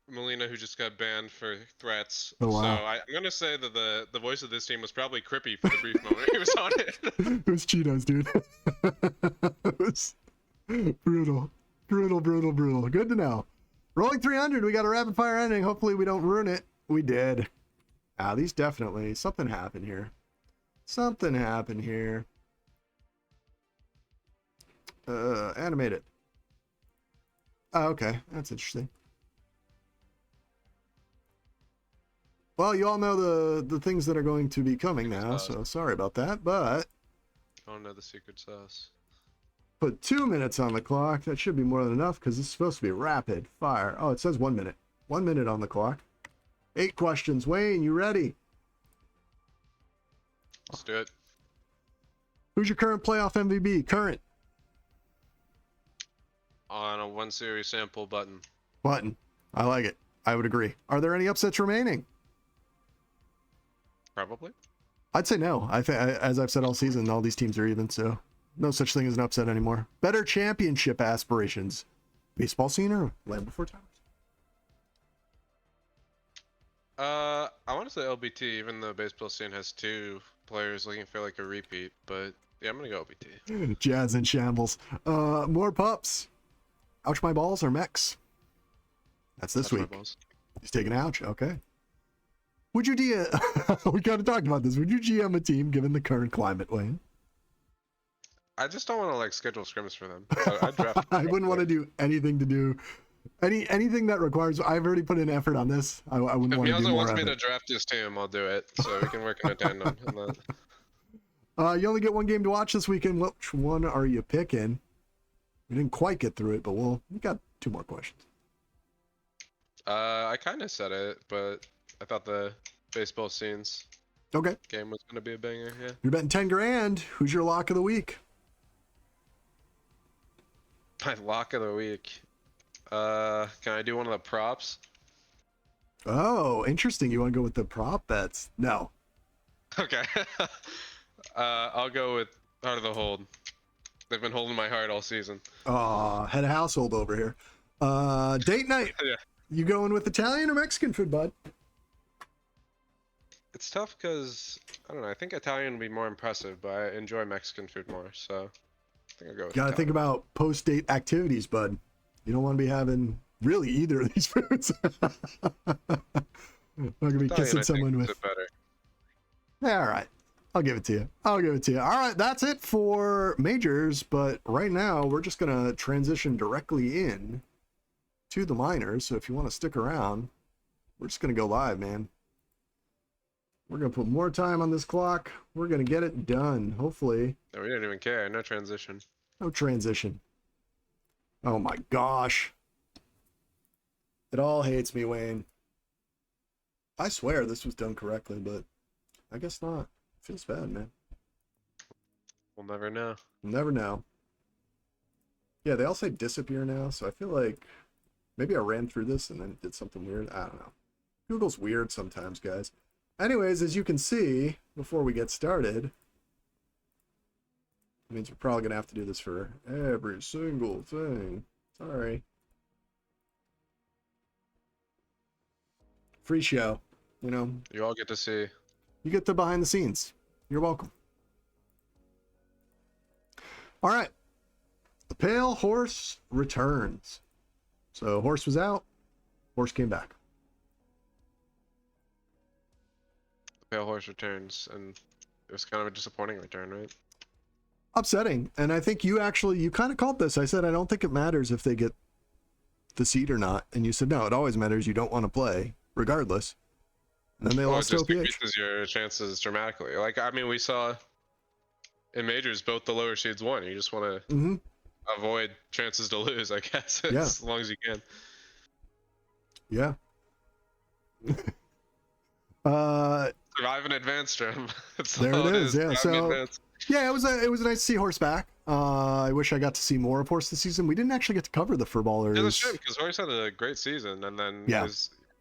Melina, who just got banned for threats. Oh, wow. So I'm going to say that the voice of this team was probably Crippy for the brief moment he was on it. It was Cheetos, dude. It was brutal. Brutal. Good to know. Rolling 300, we got a rapid fire ending. Hopefully we don't ruin it. We did. These definitely. Something happened here. Animate it. Oh, okay. That's interesting. Well, you all know the things that are going to be coming now, so sorry about that, but... I don't know the secret sauce. Put 2 minutes on the clock. That should be more than enough, because it's supposed to be rapid fire. Oh, it says 1 minute. 1 minute on the clock. 8 questions. Wayne, you ready? Let's do it. Who's your current playoff MVP? Current. On a 1 series sample button. Button. I like it. I would agree. Are there any upsets remaining? Probably. I'd say no. As I've said all season, all these teams are even, so no such thing as an upset anymore. Better championship aspirations. Baseball scene or Land Before Towers? I want to say LBT, even though baseball scene has 2 players looking for like a repeat, but yeah, I'm gonna go LBT. Jazz in shambles. More pups. Ouch my balls or mechs? That's this week. He's taking ouch. Okay. Would you we kind of talked about this. Would you GM a team given the current climate, Wayne? I just don't want to like schedule scrims for them. So I'd draft I wouldn't want to do anything to do anything that requires. I've already put in effort on this. I wouldn't want to do more. If he wants me to draft his team, I'll do it. So we can work in a tandem. You only get 1 game to watch this weekend. Which one are you picking? We didn't quite get through it, but we got 2 more questions. I kind of said it, but I thought the baseball scenes game was going to be a banger, yeah. You're betting 10 grand. Who's your lock of the week? My lock of the week. Can I do one of the props? Oh, interesting. You want to go with the prop bets? No. Okay. I'll go with Heart of the Hold. They've been holding my heart all season. Head of household over here. Date night. Yeah. You going with Italian or Mexican food, bud? It's tough because, I don't know, I think Italian would be more impressive, but I enjoy Mexican food more, so I think I'll go with Gotta Italian. think about post-date activities, bud. You don't want to be having really either of these foods. Not gonna be kissing someone with. Better. Yeah, all right. I'll give it to you. All right, that's it for majors, but right now we're just gonna transition directly in to the minors. So if you want to stick around, we're just gonna go live, man. We're gonna put more time on this clock. We're gonna get it done, hopefully. No, we didn't even care. No transition. No transition. Oh my gosh. It all hates me, Wayne. I swear this was done correctly, but I guess not. Feels bad, man. We'll never know. Never know. Yeah, they all say disappear now, so I feel like maybe I ran through this and then did something weird. I don't know. Google's weird sometimes, guys. Anyways, as you can see, before we get started, it means we're probably going to have to do this for every single thing. Sorry. Free show, you know. You all get to see. You get the behind the scenes. You're welcome. All right. The Pale Horse returns. So horse was out. Horse came back. The Pale Horse returns, and it was kind of a disappointing return, right? Upsetting. And I think you kind of called this. I said, I don't think it matters if they get the seed or not. And you said, no, it always matters. You don't want to play regardless. And then they lost to it just OPH. increases your chances dramatically. Like, I mean, we saw in majors, both the lower seeds won. You just want to avoid chances to lose, I guess, as long as you can. Yeah. Survive and advance, Trim. There it is. Yeah. So yeah, it was nice to see Horse back. I wish I got to see more of Horse this season. We didn't actually get to cover the Furballers. Yeah, that's true, because Horse had a great season, and then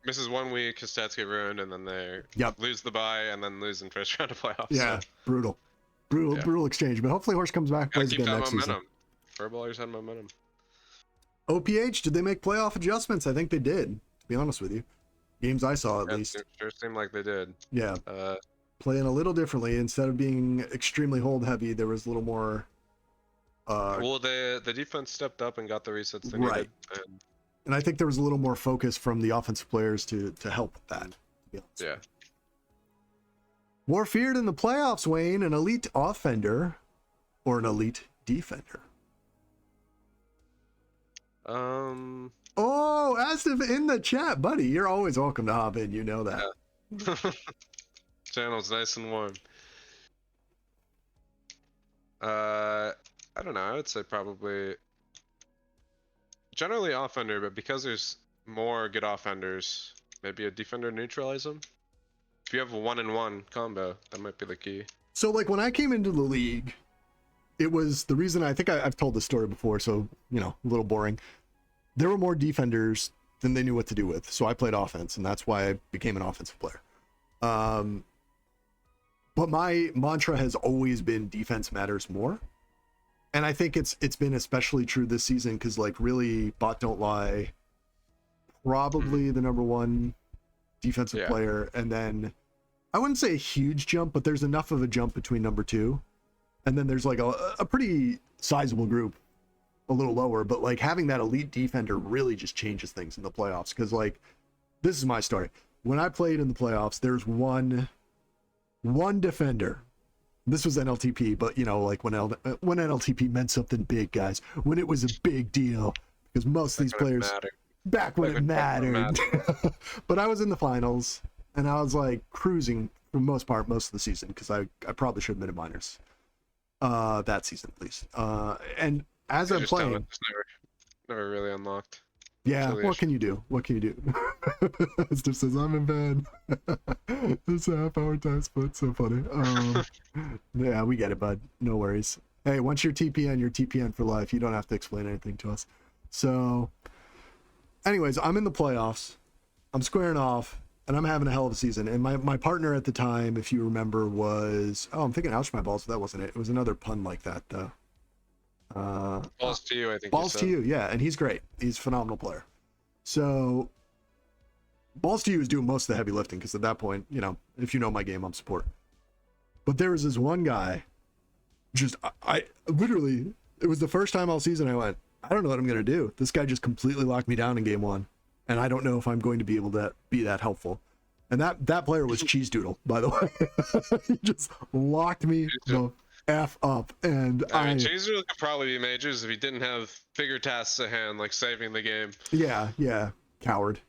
misses 1 week, his stats get ruined, and then they lose the bye, and then lose in first round of playoffs. Yeah, so. brutal exchange. But hopefully Horse comes back, plays again next season. Furballers had momentum. OPH, did they make playoff adjustments? I think they did, to be honest with you. Games I saw, at least. It sure seemed like they did. Yeah. Playing a little differently. Instead of being extremely hold heavy, there was a little more... well, the defense stepped up and got the resets they needed. And I think there was a little more focus from the offensive players to help with that. Yeah. More feared in the playoffs, Wayne, an elite offender or an elite defender? Oh, Astif in the chat, buddy. You're always welcome to hop in. You know that. Yeah. Channel's nice and warm. I don't know. I would say probably generally offender, but because there's more good offenders, maybe a defender neutralize them. If you have a 1-in-1 combo, that might be the key. So like when I came into the league, it was the reason I think I've told this story before, so a little boring. There were more defenders than they knew what to do with, so I played offense, and that's why I became an offensive player. But my mantra has always been defense matters more. And I think it's been especially true this season because, like, really, Bot Don't Lie, probably the number 1 defensive player. And then, I wouldn't say a huge jump, but there's enough of a jump between number 2. And then there's, like, a pretty sizable group a little lower. But, like, having that elite defender really just changes things in the playoffs. Because, like, this is my story. When I played in the playoffs, there's one defender. This was NLTP, but like when NLTP meant something big, guys, when it was a big deal, because most of these players back when it mattered. But I was in the finals and I was like cruising for the most part most of the season because I probably should have been in minors that season at least. And as I'm playing, never really unlocked. Yeah, what can you do? It just says I'm in bed. It's a half-hour time split. So funny. Yeah, we get it, bud. No worries. Hey, once you're TPN, you're TPN for life. You don't have to explain anything to us. So, anyways, I'm in the playoffs. I'm squaring off, and I'm having a hell of a season. And my partner at the time, if you remember, was I'm thinking ouch my balls, but that wasn't it. It was another pun like that though. Balls to you, I think. Balls to you, yeah, and he's great. He's a phenomenal player. So, balls to you is doing most of the heavy lifting because at that point, if you know my game, I'm support. But there was this one guy, just I literally, it was the first time all season I went, I don't know what I'm gonna do. This guy just completely locked me down in game 1, and I don't know if I'm going to be able to be that helpful. And that player was Cheese Doodle, by the way. He just locked me the F up, and I mean, Cheese Doodle could probably be majors if he didn't have bigger tasks at hand, like saving the game. Yeah, coward.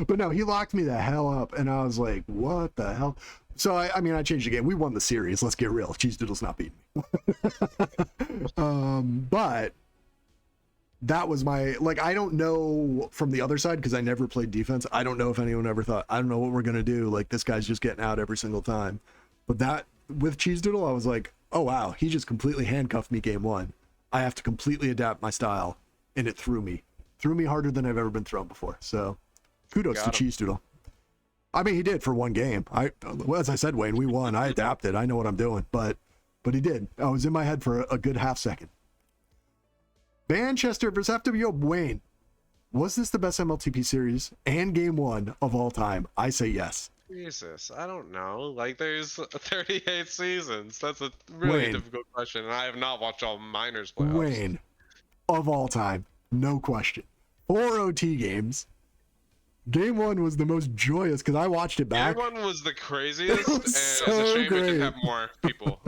But no, he locked me the hell up, and I was like, what the hell? So I changed the game. We won the series. Let's get real. Cheese Doodle's not beating me. But that was my, like, I don't know from the other side because I never played defense. I don't know if anyone ever thought, I don't know what we're gonna do. Like, this guy's just getting out every single time. But that with Cheese Doodle, I was like, oh wow, he just completely handcuffed me game 1. I have to completely adapt my style, and it threw me harder than I've ever been thrown before. So kudos to Cheese Doodle. I mean, he did for one game. As I said, Wayne, we won. I adapted. I know what I'm doing, but he did. I was in my head for a good half second. Manchester versus FWO. Wayne, was this the best MLTP series and game one of all time? I say yes. Jesus, I don't know. Like, there's 38 seasons. That's a really difficult question, and I have not watched all minors playoffs. Wayne, of all time, no question. 4 OT games. Game one was the most joyous because I watched it back. Game one was the craziest, and so it's a shame great. we didn't have more people.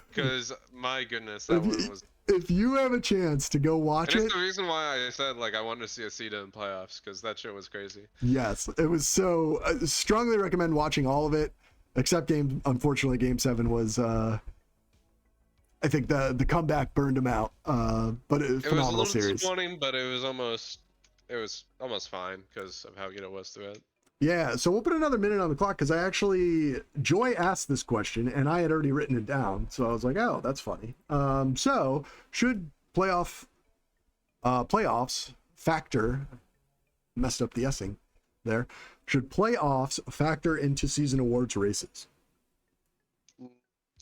Because, my goodness, that one was... If you have a chance to go watch it... It's the reason why I said, like, I wanted to see a CETA in playoffs, because that shit was crazy. Yes, it was so... I strongly recommend watching all of it, except unfortunately, Game 7 was... I think the comeback burned him out, but it was a phenomenal series. It was a little disappointing, but it was almost fine because of how good it was throughout. Yeah, so we'll put another minute on the clock because Joy asked this question and I had already written it down, so I was like, oh, that's funny. So should playoffs factor, messed up the S-ing there, should playoffs factor into season awards races?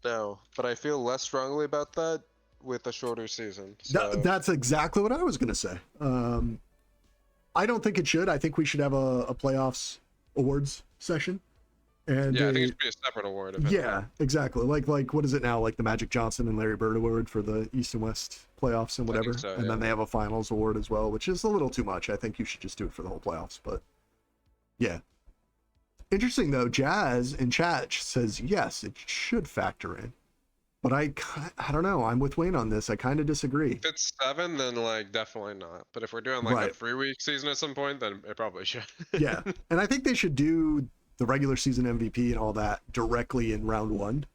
No, but I feel less strongly about that with a shorter season. So. That's exactly what I was going to say. I don't think it should. I think we should have a playoffs awards session. And yeah, I think it should be a separate award. Yeah, exactly. Like what is it now? Like the Magic Johnson and Larry Bird award for the East and West playoffs and whatever. So, and then they have a finals award as well, which is a little too much. I think you should just do it for the whole playoffs. But yeah. Interesting though, Jazz in chat says yes, it should factor in. But I don't know. I'm with Wayne on this. I kind of disagree. If it's 7, then like definitely not. But if we're doing like a 3-week season at some point, then it probably should. Yeah, and I think they should do the regular season MVP and all that directly in round 1,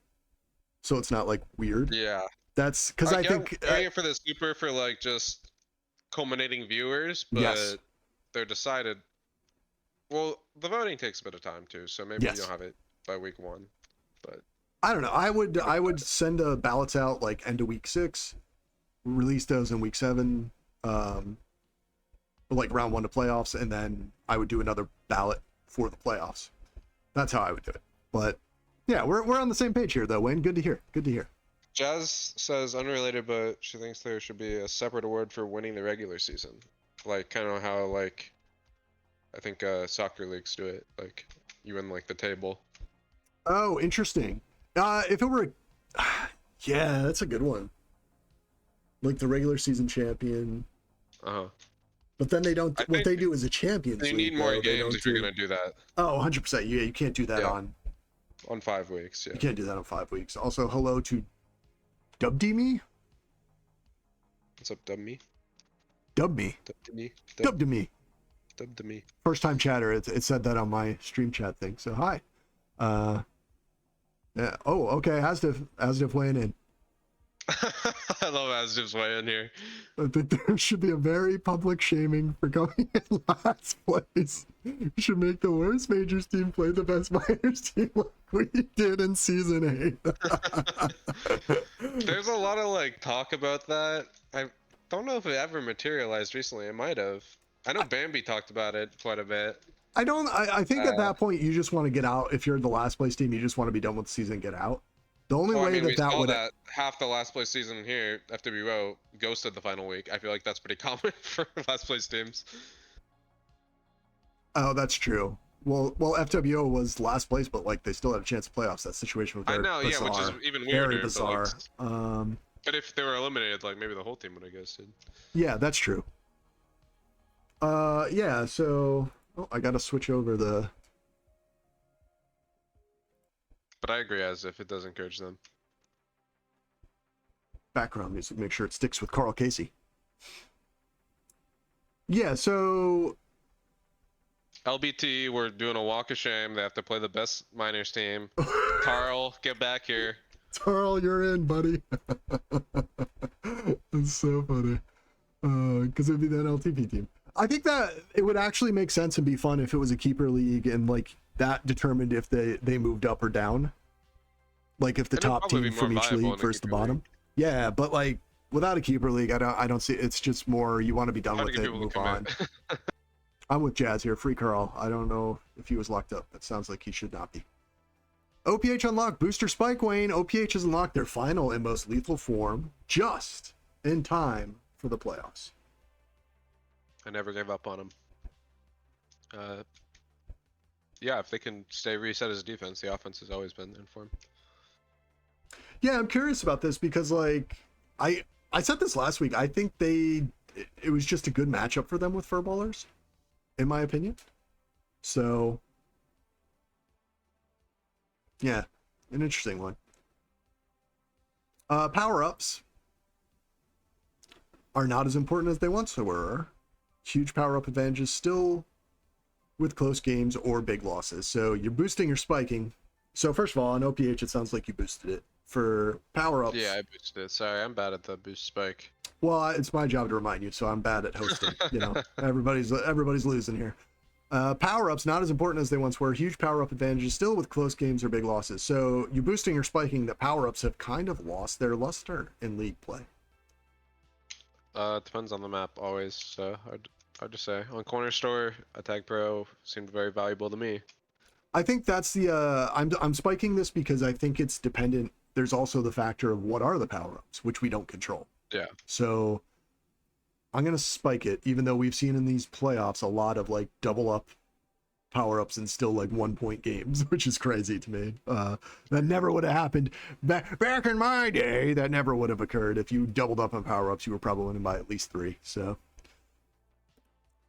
so it's not like weird. Yeah, that's because I think doing it for the super for like just culminating viewers, but they're decided. Well, the voting takes a bit of time too, so maybe you'll have it by week 1. But I don't know. I would send ballots out like end of week 6, release those in week 7, like round 1 to playoffs, and then I would do another ballot for the playoffs. That's how I would do it. But yeah, we're on the same page here though, Wayne. Good to hear. Good to hear. Jazz says unrelated, but she thinks there should be a separate award for winning the regular season, like kind of how like I think soccer leagues do it. Like you win like the table. Oh, interesting. If it were, yeah, that's a good one. Like the regular season champion. But then they don't. What they do is a Champions League. You need more games if you're gonna do that. Oh, 100%. Yeah, you can't do that on 5 weeks. Yeah, you can't do that on 5 weeks. Also, hello to Dubdme. What's up, Dubme? Dubme. Dubdme. Dubdme. First time chatter. It said that on my stream chat thing. So hi. Yeah. Oh, okay. Asdif weighing in. I love Asdif's way in here. I think there should be a very public shaming for going in last place. You should make the worst majors team play the best minors team like we did in season 8. There's a lot of like talk about that. I don't know if it ever materialized recently. It might have. I know Bambi talked about it quite a bit. I think at that point you just want to get out. If you're the last place team, you just want to be done with the season and get out. The only way that would half the last place season here, FWO ghosted the final week. I feel like that's pretty common for last place teams. Oh, that's true. Well, FWO was last place, but like they still had a chance of playoffs. That situation was very bizarre. Yeah, which is even weirder. Very bizarre. But if they were eliminated, like maybe the whole team would have ghosted. Yeah, that's true. Yeah. So I got to switch over the. But I agree, as if it does encourage them. Background music, make sure it sticks with Carl Casey. Yeah, so LBT, we're doing a walk of shame. They have to play the best minors team. Carl, get back here. Carl, you're in, buddy. That's so funny. Because it'd be the NLTP team. I think that it would actually make sense and be fun if it was a keeper league and like that determined if they moved up or down. Like if the top team from each league versus the bottom. Yeah, but like without a keeper league, I don't see, it's just more you want to be done with it and move on. I'm with Jazz here. Free Carl. I don't know if he was locked up. That sounds like he should not be. OPH unlocked. Booster Spike Wayne. OPH has unlocked their final and most lethal form just in time for the playoffs. I never gave up on him. Yeah, if they can stay reset as defense, the offense has always been in form. Yeah, I'm curious about this because, like, I said this last week. I think it was just a good matchup for them with Furballers, in my opinion. So, yeah, an interesting one. Power-ups are not as important as they once were. Huge power-up advantages still with close games or big losses. So you're boosting or spiking. So first of all, on OPH, it sounds like you boosted it. For power-ups... Yeah, I boosted it. Sorry, I'm bad at the boost spike. Well, it's my job to remind you, so I'm bad at hosting. You know, everybody's losing here. Power-ups, not as important as they once were. Huge power-up advantages, still with close games or big losses. So you boosting or spiking, the power-ups have kind of lost their luster in league play. It depends on the map, always. So hard to say. On Corner Store, a TagPro seemed very valuable to me. I think that's the... I'm spiking this because I think it's dependent. There's also the factor of what are the power-ups, which we don't control. Yeah. So I'm going to spike it, even though we've seen in these playoffs a lot of like double up power-ups and still like 1 point games, which is crazy to me. That never would have happened back in my day. That never would have occurred. If you doubled up on power-ups, you were probably winning by at least 3. So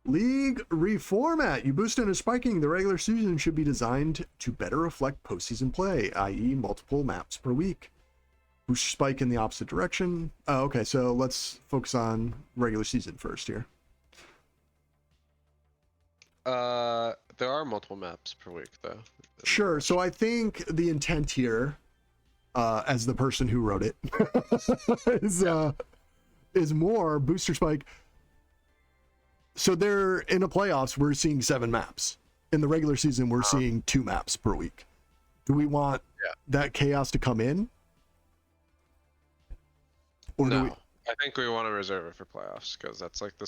league reformat. You boost and spiking. The regular season should be designed to better reflect postseason play, i.e. multiple maps per week. Boost spike in the opposite direction. Oh, okay, so let's focus on regular season first here. There are multiple maps per week, though. Sure. So I think the intent here, as the person who wrote it, is more booster spike. So they're in the playoffs. We're seeing 7 maps. In the regular season, we're seeing 2 maps per week. Do we want that chaos to come in? Or no, do we... I think we want to reserve it for playoffs because that's like the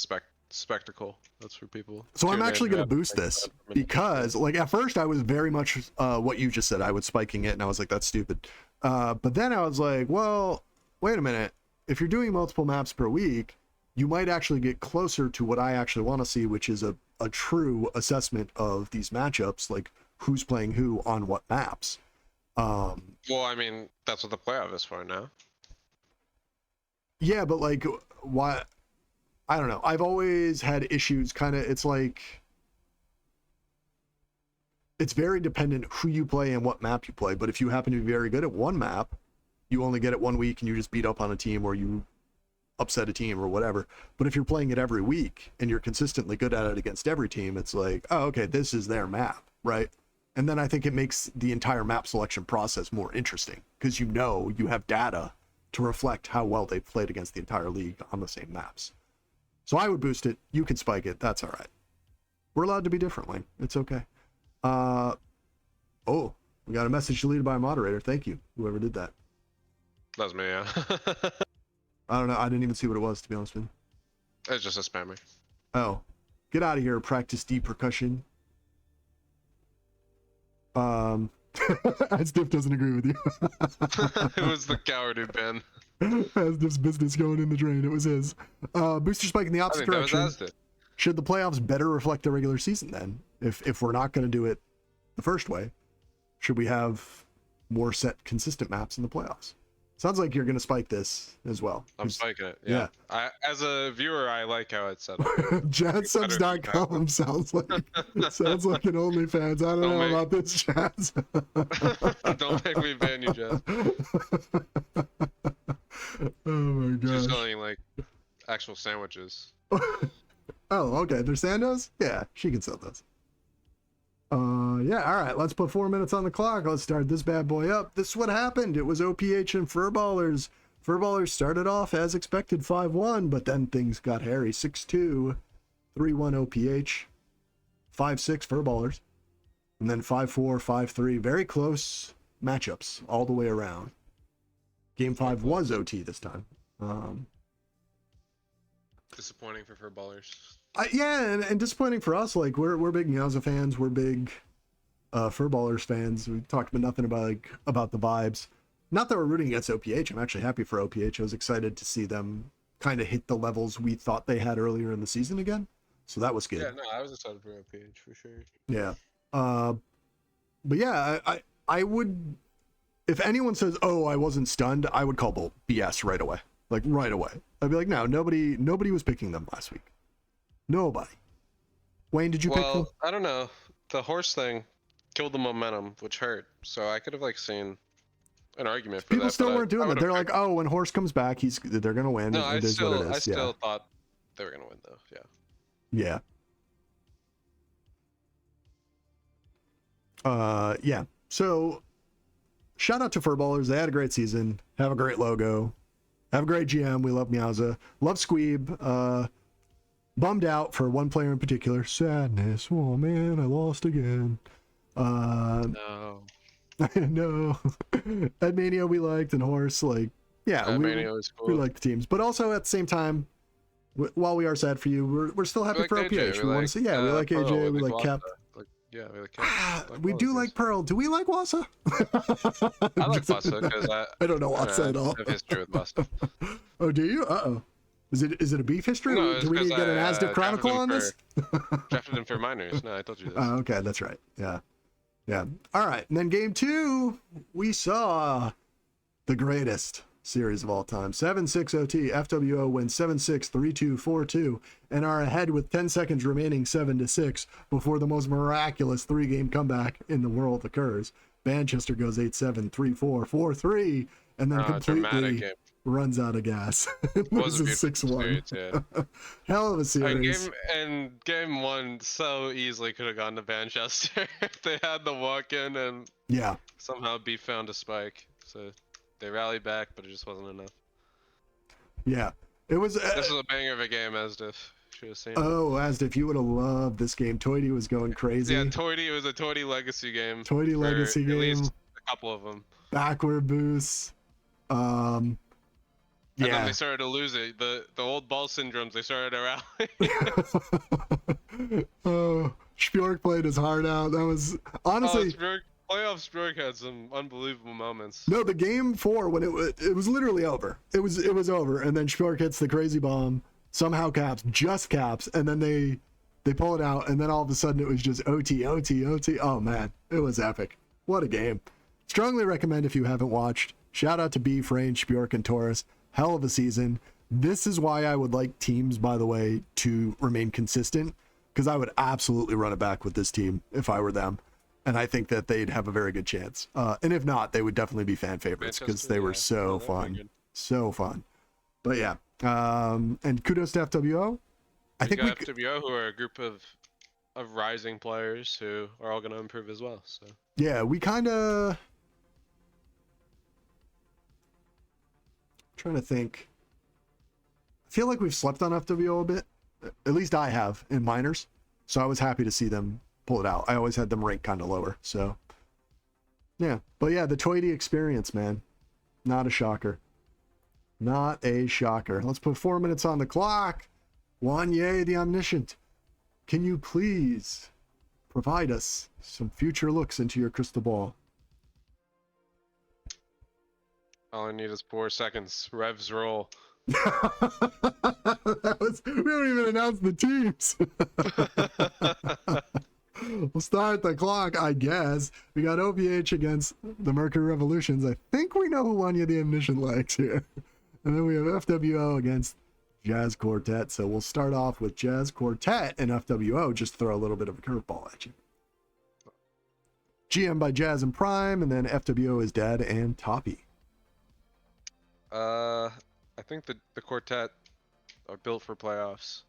spectacle. That's for people. So I'm actually going to boost this because, like, at first I was very much what you just said. I was spiking it, and I was like, that's stupid. But then I was like, well, wait a minute. If you're doing multiple maps per week, you might actually get closer to what I actually want to see, which is a true assessment of these matchups, like who's playing who on what maps. Well, I mean, that's what the playoff is for now. Yeah, but like, why? I don't know. I've always had issues. Kind of, it's like, it's very dependent who you play and what map you play. But if you happen to be very good at one map, you only get it 1 week and you just beat up on a team or you upset a team or whatever. But if you're playing it every week and you're consistently good at it against every team, it's like, oh, okay, this is their map, right? And then I think it makes the entire map selection process more interesting because you have data to reflect how well they've played against the entire league on the same maps. So I would boost it. You can spike it. That's all right. We're allowed to be different, Wayne. It's okay. Oh, we got a message deleted by a moderator. Thank you, whoever did that. That was me, yeah. I don't know. I didn't even see what it was, to be honest with you. It's just a spammer. Oh, get out of here, practice D percussion. Asdiff doesn't agree with you. It was the coward who banned. Asdiff's business going in the drain. It was his. Booster spike in the opposite direction. That was Should the playoffs better reflect the regular season then? If we're not going to do it the first way, should we have more set consistent maps in the playoffs? Sounds like you're going to spike this as well. I'm spiking it. Yeah. As a viewer, I like how it's set up. JazzSubs.com sounds like an OnlyFans. I don't know about this, Jazz. Don't make me ban you, Jazz. Oh my gosh. She's selling like actual sandwiches. Oh, okay. They're Sandos? Yeah, she can sell those. Yeah, all right. Let's put 4 minutes on the clock. Let's start this bad boy up. This is what happened. It was OPH and Furballers. Furballers started off as expected 5-1, but then things got hairy. 6-2, 3-1 OPH, 5-6 Furballers, and then 5-4, 5-3. Very close matchups all the way around. Game 5 was OT this time. disappointing for furballers. Yeah, and disappointing for us. Like we're big Meowza fans. We're big furballers fans. We talked about nothing about the vibes. Not that we're rooting against OPH. I'm actually happy for OPH. I was excited to see them kind of hit the levels we thought they had earlier in the season again. So that was good. Yeah, no, I was excited for OPH for sure. Yeah. But yeah, I would, if anyone says, "Oh, I wasn't stunned," I would call BS right away. Like right away. I'd be like, "No, nobody was picking them last week. Nobody." Wayne, did you pick them? I don't know. The horse thing killed the momentum, which hurt. So I could have like seen an argument for People that. still weren't doing that. They're like, "Oh, when horse comes back, they're gonna win." No, it is what it is. I still thought they were gonna win though. Yeah. Yeah. Yeah. So shout out to furballers. They had a great season. Have a great logo. Have a great GM. We love Meowza. Love Squeeb. Bummed out for one player in particular. Sadness. Oh man, I lost again. No. No. Edmania we liked, and Horse, like, yeah, we like the teams. But also at the same time, while we are sad for you, we're still happy for OPH. We want to see, yeah, we like AJ, we like Cap. Yeah, we like Cap. We do like Pearl. Do we like Wassa? I like Wassa because I don't know Wassa at all. I have history with Wassa. Oh, do you? Uh-oh. Is it a beef history? No, do we need to get an Asdiv Chronicle on this? Drafted him for minors. No, I told you this. Oh, okay, that's right. Yeah. Yeah. All right. And then game 2, we saw the greatest series of all time. 7-6 OT. FWO wins 7-6, 3-2, 4-2, and are ahead with 10 seconds remaining 7-6 before the most miraculous 3-game comeback in the world occurs. Manchester goes 8-7, 3-4, 4-3, and then completely runs out of gas. It was a 6-1. Yeah. Hell of a series. Game 1 so easily could have gone to Manchester if they had the walk-in and somehow B found a spike. So they rallied back, but it just wasn't enough. Yeah, it was. This was a banger of a game, Asdiv. Should have seen. Oh, Asdiv, you would have loved this game. Toity was going crazy. Yeah, Toity was a Toity legacy game. Toity legacy game. At least a couple of them. Backward boosts. And then they started to lose it. The old ball syndromes, they started to rally. Oh, Spheroid played his heart out. That was honestly. Playoff Spheroid had some unbelievable moments. No, the game 4 when it was literally over. It was over, and then Spheroid hits the crazy bomb. Somehow just caps, and then they pull it out, and then all of a sudden it was just OT. Oh man, it was epic. What a game. Strongly recommend if you haven't watched. Shout out to B, Frayne, Spheroid, and Taurus. Hell of a season. This is why I would like teams, by the way, to remain consistent, because I would absolutely run it back with this team if I were them. And I think that they'd have a very good chance. And if not, they would definitely be fan favorites because they were so fun. So fun. But yeah. And kudos to FWO. I think FWO, who are a group of rising players who are all going to improve as well. So yeah, we kind of... Trying to think. I feel like we've slept on FWO a bit. At least I have in minors. So I was happy to see them pull it out. I always had them ranked kind of lower. So yeah. But yeah, the Toity experience, man. Not a shocker. Not a shocker. Let's put 4 minutes on the clock. Wanye the Omniscient, can you please provide us some future looks into your crystal ball? All I need is 4 seconds. Revs roll. We don't even announce the teams. We'll start the clock, I guess. We got OPH against the Mercury Revolutions. I think we know who Wanya the Omniscient likes here. And then we have FWO against Jazz Quartet. So we'll start off with Jazz Quartet and FWO. Just throw a little bit of a curveball at you. GM by Jazz and Prime, and then FWO is Dad and Toppy. I think the quartet are built for playoffs.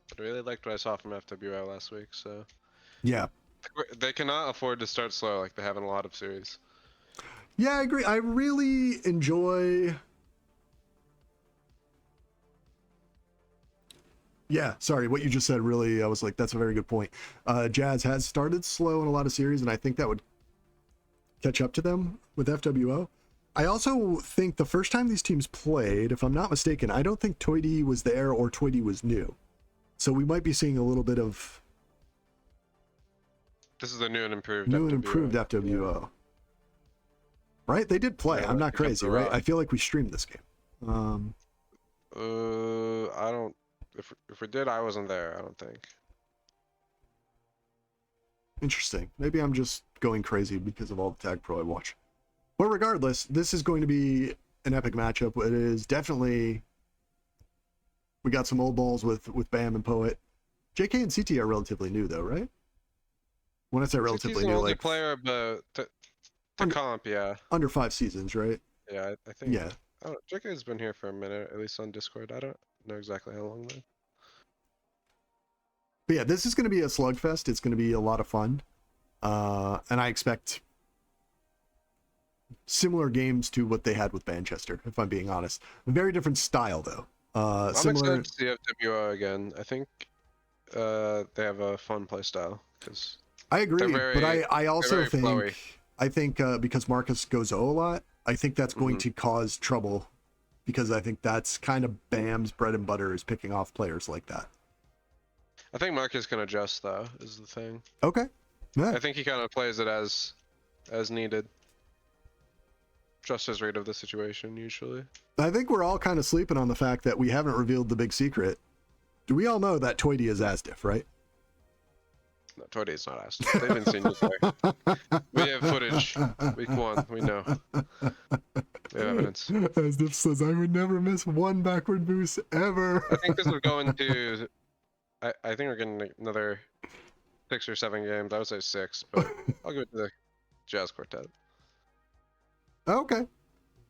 But I really liked what I saw from FWO last week, so yeah. They cannot afford to start slow like they have in a lot of series. Yeah, I agree. I really enjoy... Yeah, sorry, what you just said really, I was like, that's a very good point. Jazz has started slow in a lot of series, and I think that would catch up to them with FWO. I also think the first time these teams played, if I'm not mistaken, I don't think Toity was there or Toity was new. So we might be seeing a little bit of... This is a new and improved New and FWO. improved FWO. Yeah. Right? They did play. Yeah, I'm not crazy, right? I feel like we streamed this game. I don't... If we did, I wasn't there, I don't think. Interesting. Maybe I'm just going crazy because of all the TagPro I watch. But regardless, this is going to be an epic matchup. It is definitely... We got some old balls with Bam and Poet. JK and CT are relatively new, though, right? When I say relatively new, like... player, but to comp, yeah. Under 5 seasons, right? Yeah, I think... Yeah. Oh, JK's been here for a minute, at least on Discord. I don't know exactly how long, though. But yeah, this is going to be a slugfest. It's going to be a lot of fun. And I expect similar games to what they had with Manchester, if I'm being honest. A very different style, though. I'm Similar... excited to see FWO again. I think they have a fun play style. I agree, but I also think... flowy. I think because Marcus goes O a lot, I think that's going to cause trouble. Because I think that's kind of Bam's bread and butter, is picking off players like that. I think Marcus can adjust, though, is the thing. Okay. Yeah. I think he kind of plays it as needed. Just his rate of the situation, usually. I think we're all kind of sleeping on the fact that we haven't revealed the big secret. Do we all know that Toity is Asdiff, right? No, Toity is not asked. They haven't seen you play. We have footage. Week 1, we know. We have evidence. Asdiff says, I would never miss one backward boost ever. I think this would go into... I think we're getting another 6 or 7 games. I would say 6, but I'll give it to the Jazz Quartet. Okay.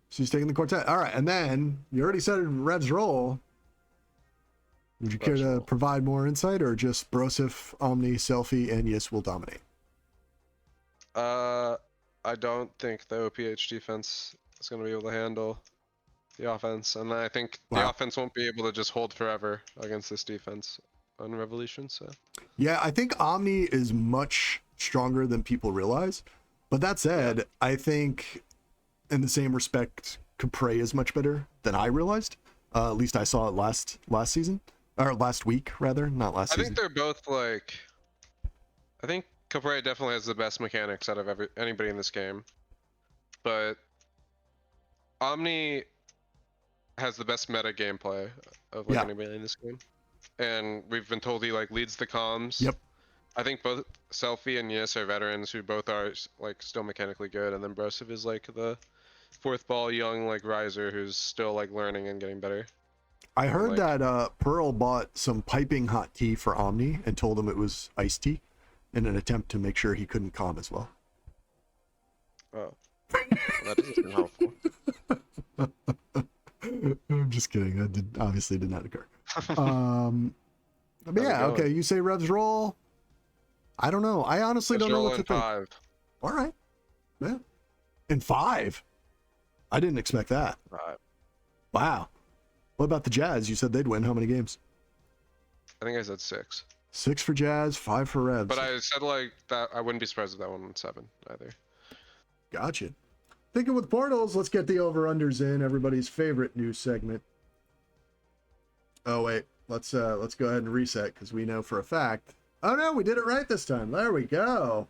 She's taking the quartet. All right, and then you already said Rev's role. Would you care to provide more insight, or just Brosif, Omni, Selfie, and Yes will dominate? I don't think the OPH defense is going to be able to handle the offense, and I think the offense won't be able to just hold forever against this defense on Revolution. So yeah, I think Omni is much stronger than people realize. But that said, I think in the same respect, Capre is much better than I realized. At least I saw it last season. Or last week, rather, not last season. I think they're both like... I think Capre definitely has the best mechanics out of anybody in this game. But Omni has the best meta gameplay of anybody in this game. And we've been told he leads the comms. Yep. I think both Selfie and Yes are veterans who both are still mechanically good, and then Brosif is the fourth ball young riser who's still learning and getting better. I heard that Pearl bought some piping hot tea for Omni and told him it was iced tea in an attempt to make sure he couldn't calm as well. Oh. Well, that doesn't seem helpful. I'm just kidding. That obviously did not occur. But yeah, okay. You say Rev's roll. I don't know. I honestly don't know what to think. 5. All right. Yeah. In 5? I didn't expect that. 5. Wow. What about the Jazz? You said they'd win. How many games? I think I said 6. 6 for Jazz, 5 for Revs. But I said that I wouldn't be surprised if that one went 7 either. Gotcha. Thinking with portals, let's get the over-unders in. Everybody's favorite news segment. Oh wait, let's go ahead and reset because we know for a fact. Oh no, we did it right this time. There we go.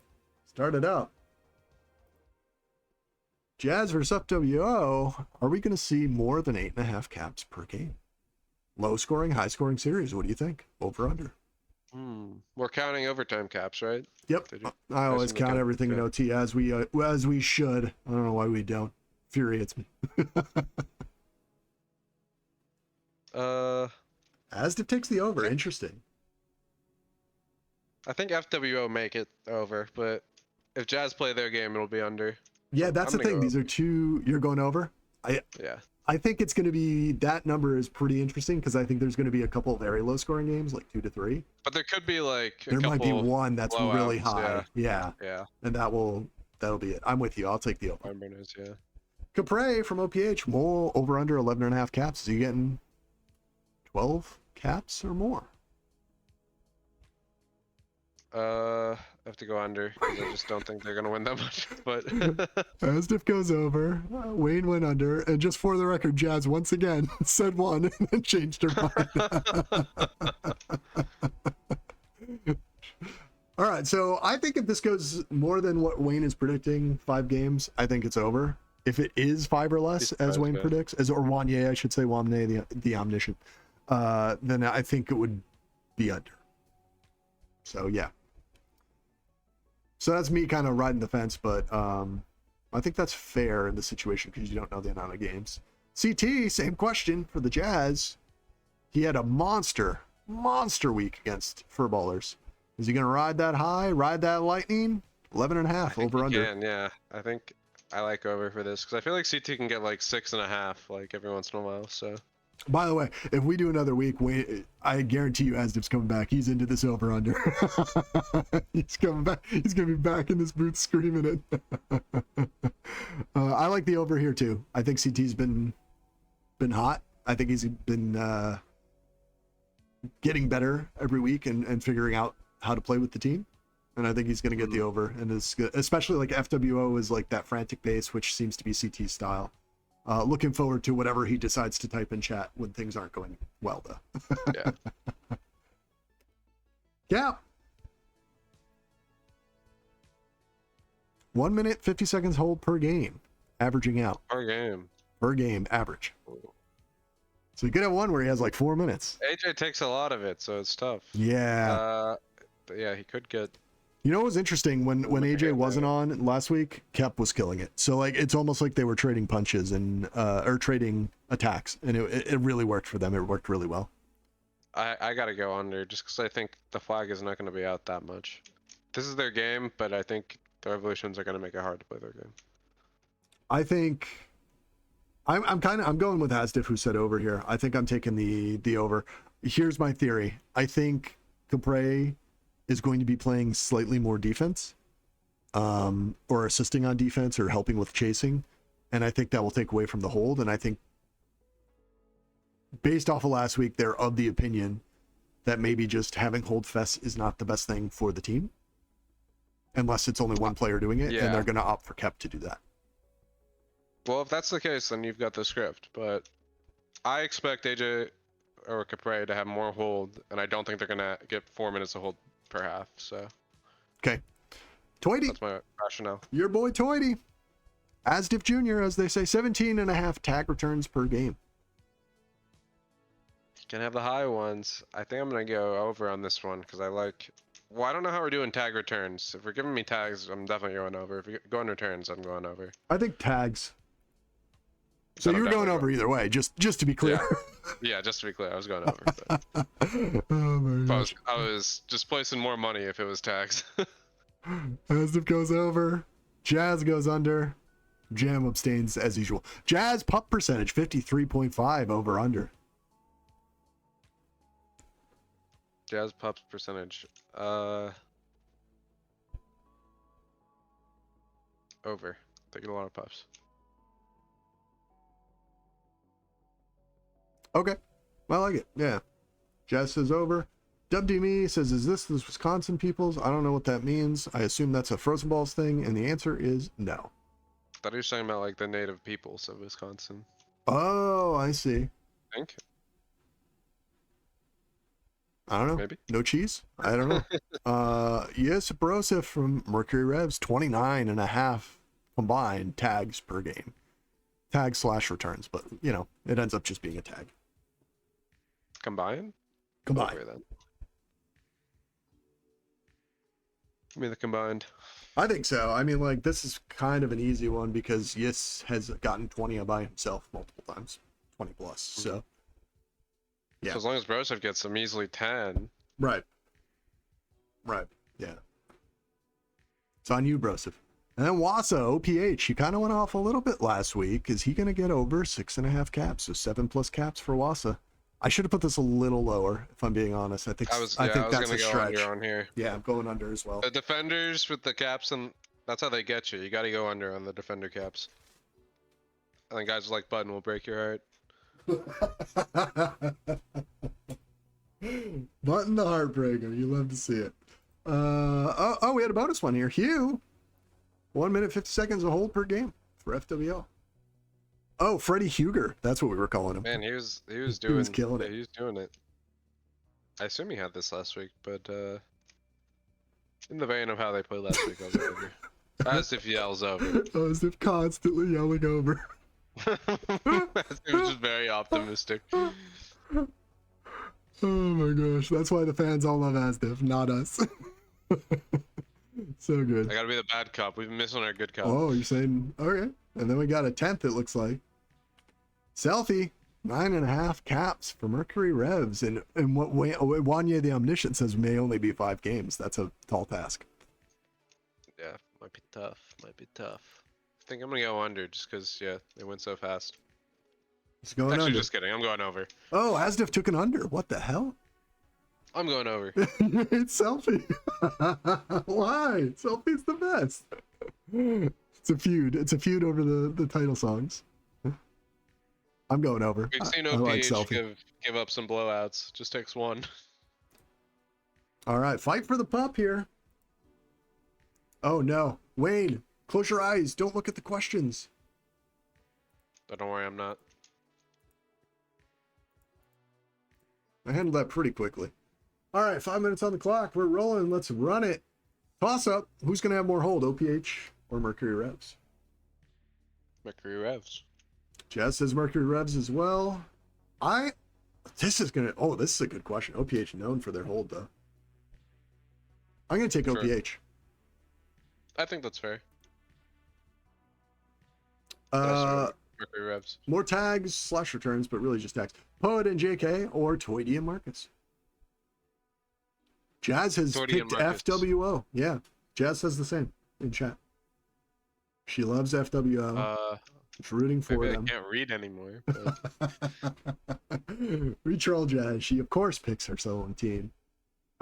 Start it up. Jazz versus FWO. Are we going to see more than 8.5 caps per game? Low scoring, high scoring series. What do you think? Over under. We're counting overtime caps, right? Yep. I always count everything in OT as we should. I don't know why we don't. Infuriates me. Asdiff takes the over. Interesting. I think FWO make it over, but if Jazz play their game, it'll be under. Yeah, that's the thing. These are two. You're going over. Yeah. I think it's going to be, that number is pretty interesting because I think there's going to be a couple of very low scoring games, like 2 to 3. But there could be there might be one that's really high. Yeah. And that'll be it. I'm with you. I'll take the over. Yeah. Capre from OPH, Mole over under 11.5 caps. Is he getting 12 caps or more? have to go under because I just don't think they're gonna win that much. But Asdiff goes over. Wayne went under, and just for the record, Jazz once again said one and then changed her mind. All right, so I think if this goes more than what Wayne is predicting, 5 games, I think it's over. If it is 5 or less, as Wayne predicts, or Wanye, I should say, Wanye, the omniscient, then I think it would be under. So yeah. So that's me kind of riding the fence, but I think that's fair in this situation because you don't know the amount of games. CT, same question for the Jazz. He had a monster week against Furballers. Is he going to ride that high, ride that lightning? 11.5 over under. Yeah. I think I like over for this because I feel like CT can get like 6.5 like every once in a while. So. By the way, if we do another week, I guarantee you Asdiff's coming back. He's into this over under. He's coming back. He's going to be back in this booth screaming it. I like the over here too. I think CT's been hot. I think he's been getting better every week and figuring out how to play with the team. And I think he's going to get the over. And is good, especially like FWO is like that frantic pace, which seems to be CT's style. Looking forward to whatever he decides to type in chat when things aren't going well, though. Yeah. Yeah. 1 minute, 50 seconds hold per game, averaging out. Per game. Per game, average. So you could have one where he has like 4 minutes. AJ takes a lot of it, so it's tough. Yeah. But yeah, he could get. You know what was interesting when AJ wasn't on last week? Kep was killing it. So like it's almost like they were trading punches and or trading attacks, and it really worked for them. It worked really well. I gotta go under just because I think the flag is not going to be out that much. This is their game, but I think the Revolutions are going to make it hard to play their game. I think I'm going with Asdiff, who said over here. I think I'm taking the over. Here's my theory. I think Capre is going to be playing slightly more defense, or assisting on defense or helping with chasing. And I think that will take away from the hold. And I think based off of last week, they're of the opinion that maybe just having hold fest is not the best thing for the team. Unless it's only one player doing it, and they're going to opt for Kep to do that. Well, if that's the case, then you've got the script. But I expect AJ or Capre to have more hold, and I don't think they're going to get 4 minutes of hold per half. So. Okay. Toity. That's my rationale. Your boy Toity. Asdiff Jr., as they say, 17.5 tag returns per game. Can have the high ones. I think I'm going to go over on this one because I like. Well, I don't know how we're doing tag returns. If we're giving me tags, I'm definitely going over. If you're going returns, I'm going over. I think tags. So you're going over either way, just to be clear. Yeah, just to be clear, I was going over. But oh my gosh. I was just placing more money if it was tags. Asdiff goes over. Jazz goes under. Jam abstains as usual. Jazz pup percentage 53.5 over under. Jazz pups percentage. Over. Taking a lot of pups. Okay. I like it. Yeah. Jazz says over. WDME says, is this the Wisconsin peoples? I don't know what that means. I assume that's a Frozen Balls thing, and the answer is no. I thought he was talking about like the native peoples of Wisconsin. Oh, I see. I think. I don't know. Maybe. No cheese? I don't know. Yes, Broseph from Mercury Revs, 29.5 combined tags per game. Tag / returns, but, you know, it ends up just being a tag. Combined? Combined. Okay, then. Give me the combined. I think so. I mean, like, this is kind of an easy one because Yis has gotten 20 by himself multiple times. 20 plus, so. Yeah. So as long as Broseph gets some easily 10. Right. Right. Yeah. It's on you, Broseph. And then Wasa, OPH, he kind of went off a little bit last week. Is he going to get over 6.5 caps? So 7+ caps for Wasa. I should have put this a little lower, if I'm being honest. I think that's a stretch. Under on here. Yeah, I'm going under as well. The defenders with the caps, and that's how they get you. You got to go under on the defender caps. And then guys like Button will break your heart. Button the heartbreaker. You love to see it. We get a bonus one here. Hugh, 1 minute 50 seconds of hold per game for FWO. Oh, Freddie Huger. That's what we were calling him. Man, he was killing it. He was doing it. I assume he had this last week, but in the vein of how they played last week, I'll go over. As if yells over. As if constantly yelling over. It was just very optimistic. Oh my gosh, that's why the fans all love Asdiv, not us. So good. I gotta be the bad cop. We've been missing our good cop. Oh, you're saying, okay. And then we got a 10th, it looks like. Selfie, 9.5 caps for Mercury Revs. And what Wanye the Omniscient says may only be 5 games. That's a tall task. Yeah, might be tough. Might be tough. I think I'm gonna go under just because, yeah, they went so fast. It's going Actually, under. just kidding. I'm going over. Oh, Asdiv took an under. What the hell? I'm going over. It's Selfie. Why? Selfie's the best. It's a feud. It's a feud over the title songs. I'm going over. We've seen I like OPH Selfie. give up some blowouts. Just takes one. All right, fight for the pup here. Oh no, Wayne, close your eyes. Don't look at the questions. But don't worry, I'm not. I handled that pretty quickly. All right, 5 minutes on the clock. We're rolling. Let's run it. Toss up. Who's going to have more hold, OPH or Mercury Revs? Mercury Revs. Jazz says Mercury Revs as well. This is a good question. OPH known for their hold, though. I'm going to take Sure. OPH. I think that's fair. Mercury Revs. More tags / returns, but really just tags. Poet and JK or Toity and Marcus. Jazz has Toity and picked Marcus. FWO. Yeah, Jazz says the same in chat. She loves FWO. She's rooting for Maybe them. I can't read anymore. But... We troll Jazz. She of course picks her own team.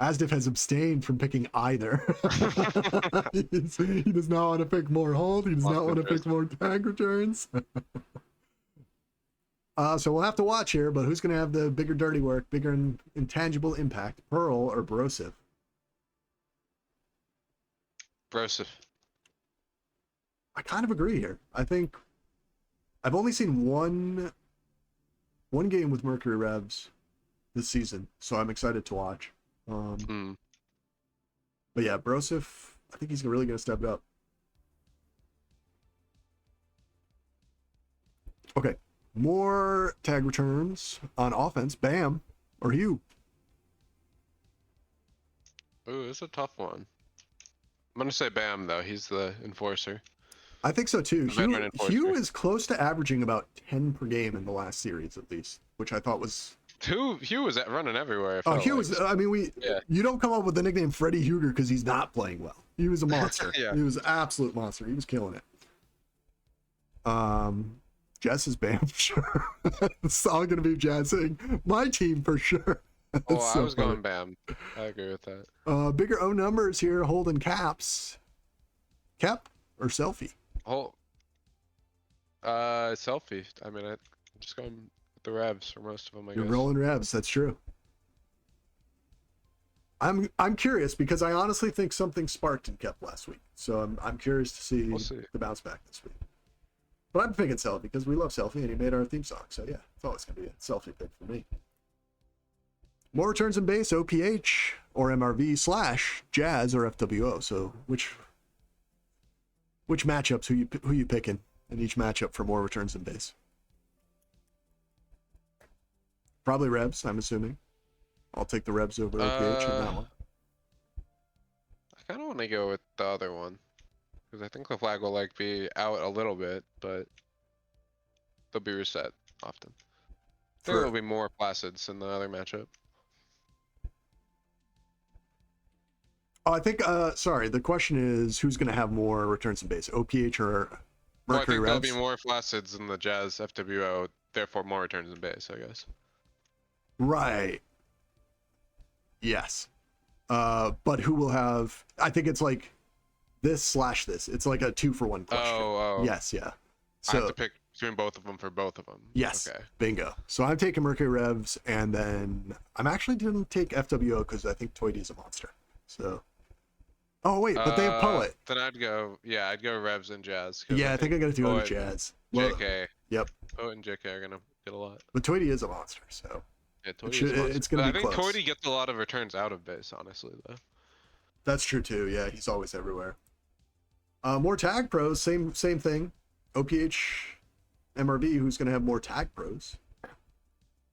Asdiv has abstained from picking either. He does not want to pick more hold. He does not want to pick more tag returns. So we'll have to watch here, but who's going to have the bigger dirty work, bigger intangible impact, Pearl or Brosif? Brosif. I kind of agree here. I think I've only seen one game with Mercury Revs this season, so I'm excited to watch. But yeah, Brosif, I think he's really going to step it up. Okay, more tag returns on offense. Bam or Hugh? Ooh, it's a tough one. I'm gonna say Bam though. He's the enforcer. I think so too. Veteran Hugh enforcer. is close to averaging about 10 per game in the last series at least, which I thought was... Hugh was running everywhere. Hugh was... I mean, you don't come up with the nickname Freddie Huger because he's not playing well. He was a monster. Yeah. He was an absolute monster. He was killing it. Jess is Bam for sure. It's all going to be Jazz saying, my team for sure. Oh, I was going Bam. I agree with that. Bigger O numbers here, holding caps. Cap or Selfie? Oh, Selfie. I mean, I'm just going with the Revs for most of them, I You're guess. rolling Revs, that's true. I'm curious because I honestly think something sparked in Kep last week. So I'm curious to see, We'll see. the bounce back this week. But I'm picking Selfie because we love Selfie and he made our theme song. So yeah, it's always going to be a Selfie pick for me. More returns in base, OPH or MRV / Jazz or FWO. So which matchups, who you picking in each matchup for more returns in base? Probably Revs, I'm assuming. I'll take the Revs over OPH on that one. I kind of want to go with the other one because I think the flag will be out a little bit, but they'll be reset often. I think there'll be more Placids in the other matchup. Oh, I think, sorry, the question is who's going to have more returns in base, OPH or Mercury Well, I think Revs? there'll be more Placids in the Jazz FWO, therefore more returns in base, I guess. Right. Yes. But who will have, I think it's like this / this. It's like a 2-for-1 question. Oh. Yes, yeah. I have to pick between both of them for both of them. Yes. Okay. Bingo. So I'm taking Mercury Revs, and then I'm actually didn't take FWO because I think Toidy's a monster. So Oh wait, but they have Poet. Then I'd go Revs and Jazz. Yeah, I think I got to go with Jazz. JK. Yep. Poet and JK are gonna get a lot. But Toity is a monster, so Yeah, Toity is a monster. It's gonna be close. I think Toity gets a lot of returns out of base, honestly, though. That's true too. Yeah, he's always everywhere. More tag pros, same thing. OPH, MRB, who's gonna have more tag pros?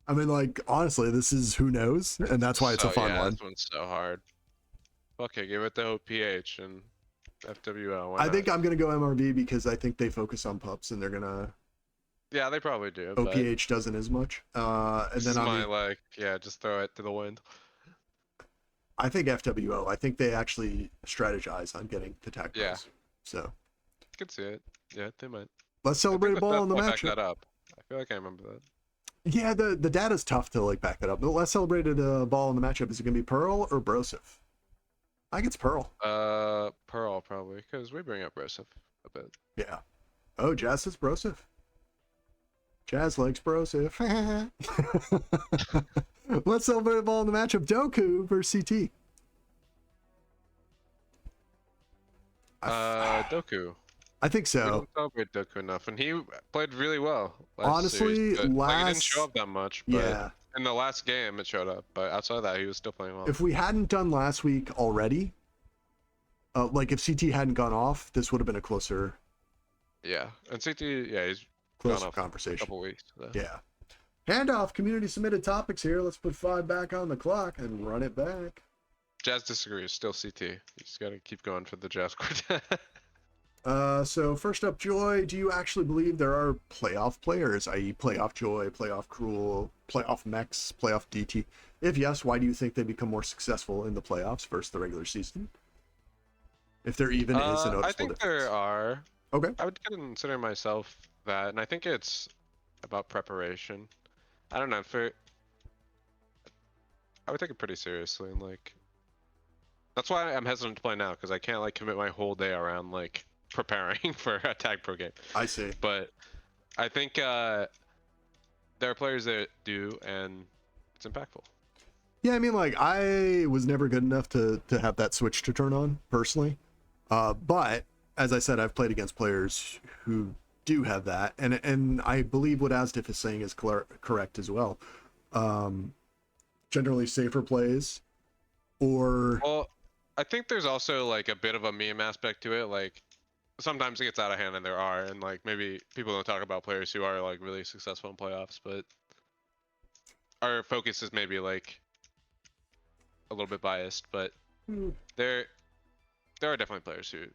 I mean, like, honestly, this is who knows, and that's why it's a fun one. This one's so hard. Okay, give it to OPH and FWO. I think I'm gonna go MRB because I think they focus on pups and they're gonna. Yeah, they probably do. OPH doesn't as much. And then just throw it to the wind. I think FWO. I think they actually strategize on getting the tag pros. Yeah. So. I could see it. Yeah, they might. Let's celebrate a ball in the match. Back that up. I feel like I remember that. Yeah, the data's tough to like back that up. But let's celebrate a ball in the matchup. Is it gonna be Pearl or Broseph? I think it's Pearl. Pearl probably, because we bring up Broseph a bit. Yeah. Oh, Jazz says Broseph. Jazz likes Broseph. Let's celebrate a ball in the matchup. Doku versus CT. Doku. I think so. We don't celebrate Doku enough, and he played really well. Honestly, series, he didn't show up that much. But yeah. In the last game, it showed up, but outside of that, he was still playing well. If we hadn't done last week already, like if CT hadn't gone off, this would have been a closer. Yeah, and CT, he's closer conversation. A couple weeks. So. Yeah. Handoff. Community submitted topics here. Let's put 5 back on the clock and run it back. Jazz disagrees. Still CT. You just gotta keep going for the Jazz quartet. So first up, Joy, do you actually believe there are playoff players, i.e. playoff Joy, playoff Cruel, playoff Mex, playoff DT? If yes, why do you think they become more successful in the playoffs versus the regular season? If there even is a noticeable I think difference. there are. Okay. I would consider myself that, and I think it's about preparation. I don't know, I would take it pretty seriously, and like, that's why I'm hesitant to play now, because I can't like commit my whole day around like preparing for a TagPro game. I see. But I think there are players that do, and it's impactful. Yeah, I mean, like, I was never good enough to have that switch to turn on, personally. But, as I said, I've played against players who do have that, and I believe what Asdif is saying is correct as well. Generally safer plays, or... Well, I think there's also, like, a bit of a meme aspect to it, like, sometimes it gets out of hand, and there are, and like maybe people don't talk about players who are like really successful in playoffs, but our focus is maybe like a little bit biased, but there are definitely players who.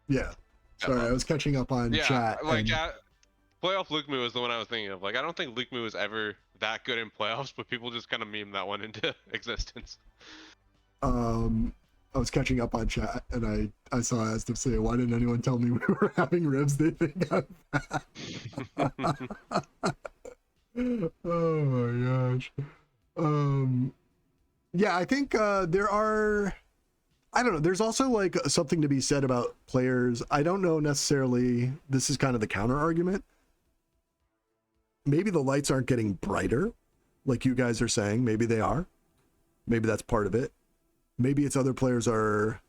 Yeah. Sorry, I was catching up on chat. Like playoff Luke Moo is the one I was thinking of. Like I don't think Luke Moo was ever that good in playoffs, but people just kind of meme that one into existence. I was catching up on chat, and I saw Asdif say, "Why didn't anyone tell me we were having ribs? They think I'm fat." Oh my gosh. Yeah, I think there are. I don't know. There's also like something to be said about players. I don't know necessarily. This is kind of the counter argument. Maybe the lights aren't getting brighter, like you guys are saying. Maybe they are. Maybe that's part of it. Maybe it's other players are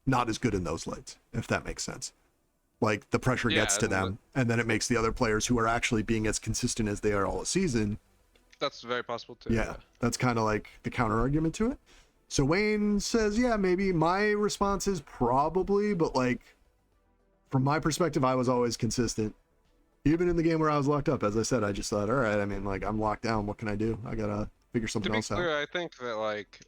not as good in those lights, if that makes sense. Like the pressure gets to them, and then it makes the other players who are actually being as consistent as they are all season. That's very possible too. Yeah, that's kind of like the counter argument to it. So Wayne says, yeah, maybe. My response is probably, but like from my perspective, I was always consistent. Even in the game where I was locked up, as I said, I just thought, all right, I mean, like I'm locked down. What can I do? I gotta figure something else out. To be clear, I think that like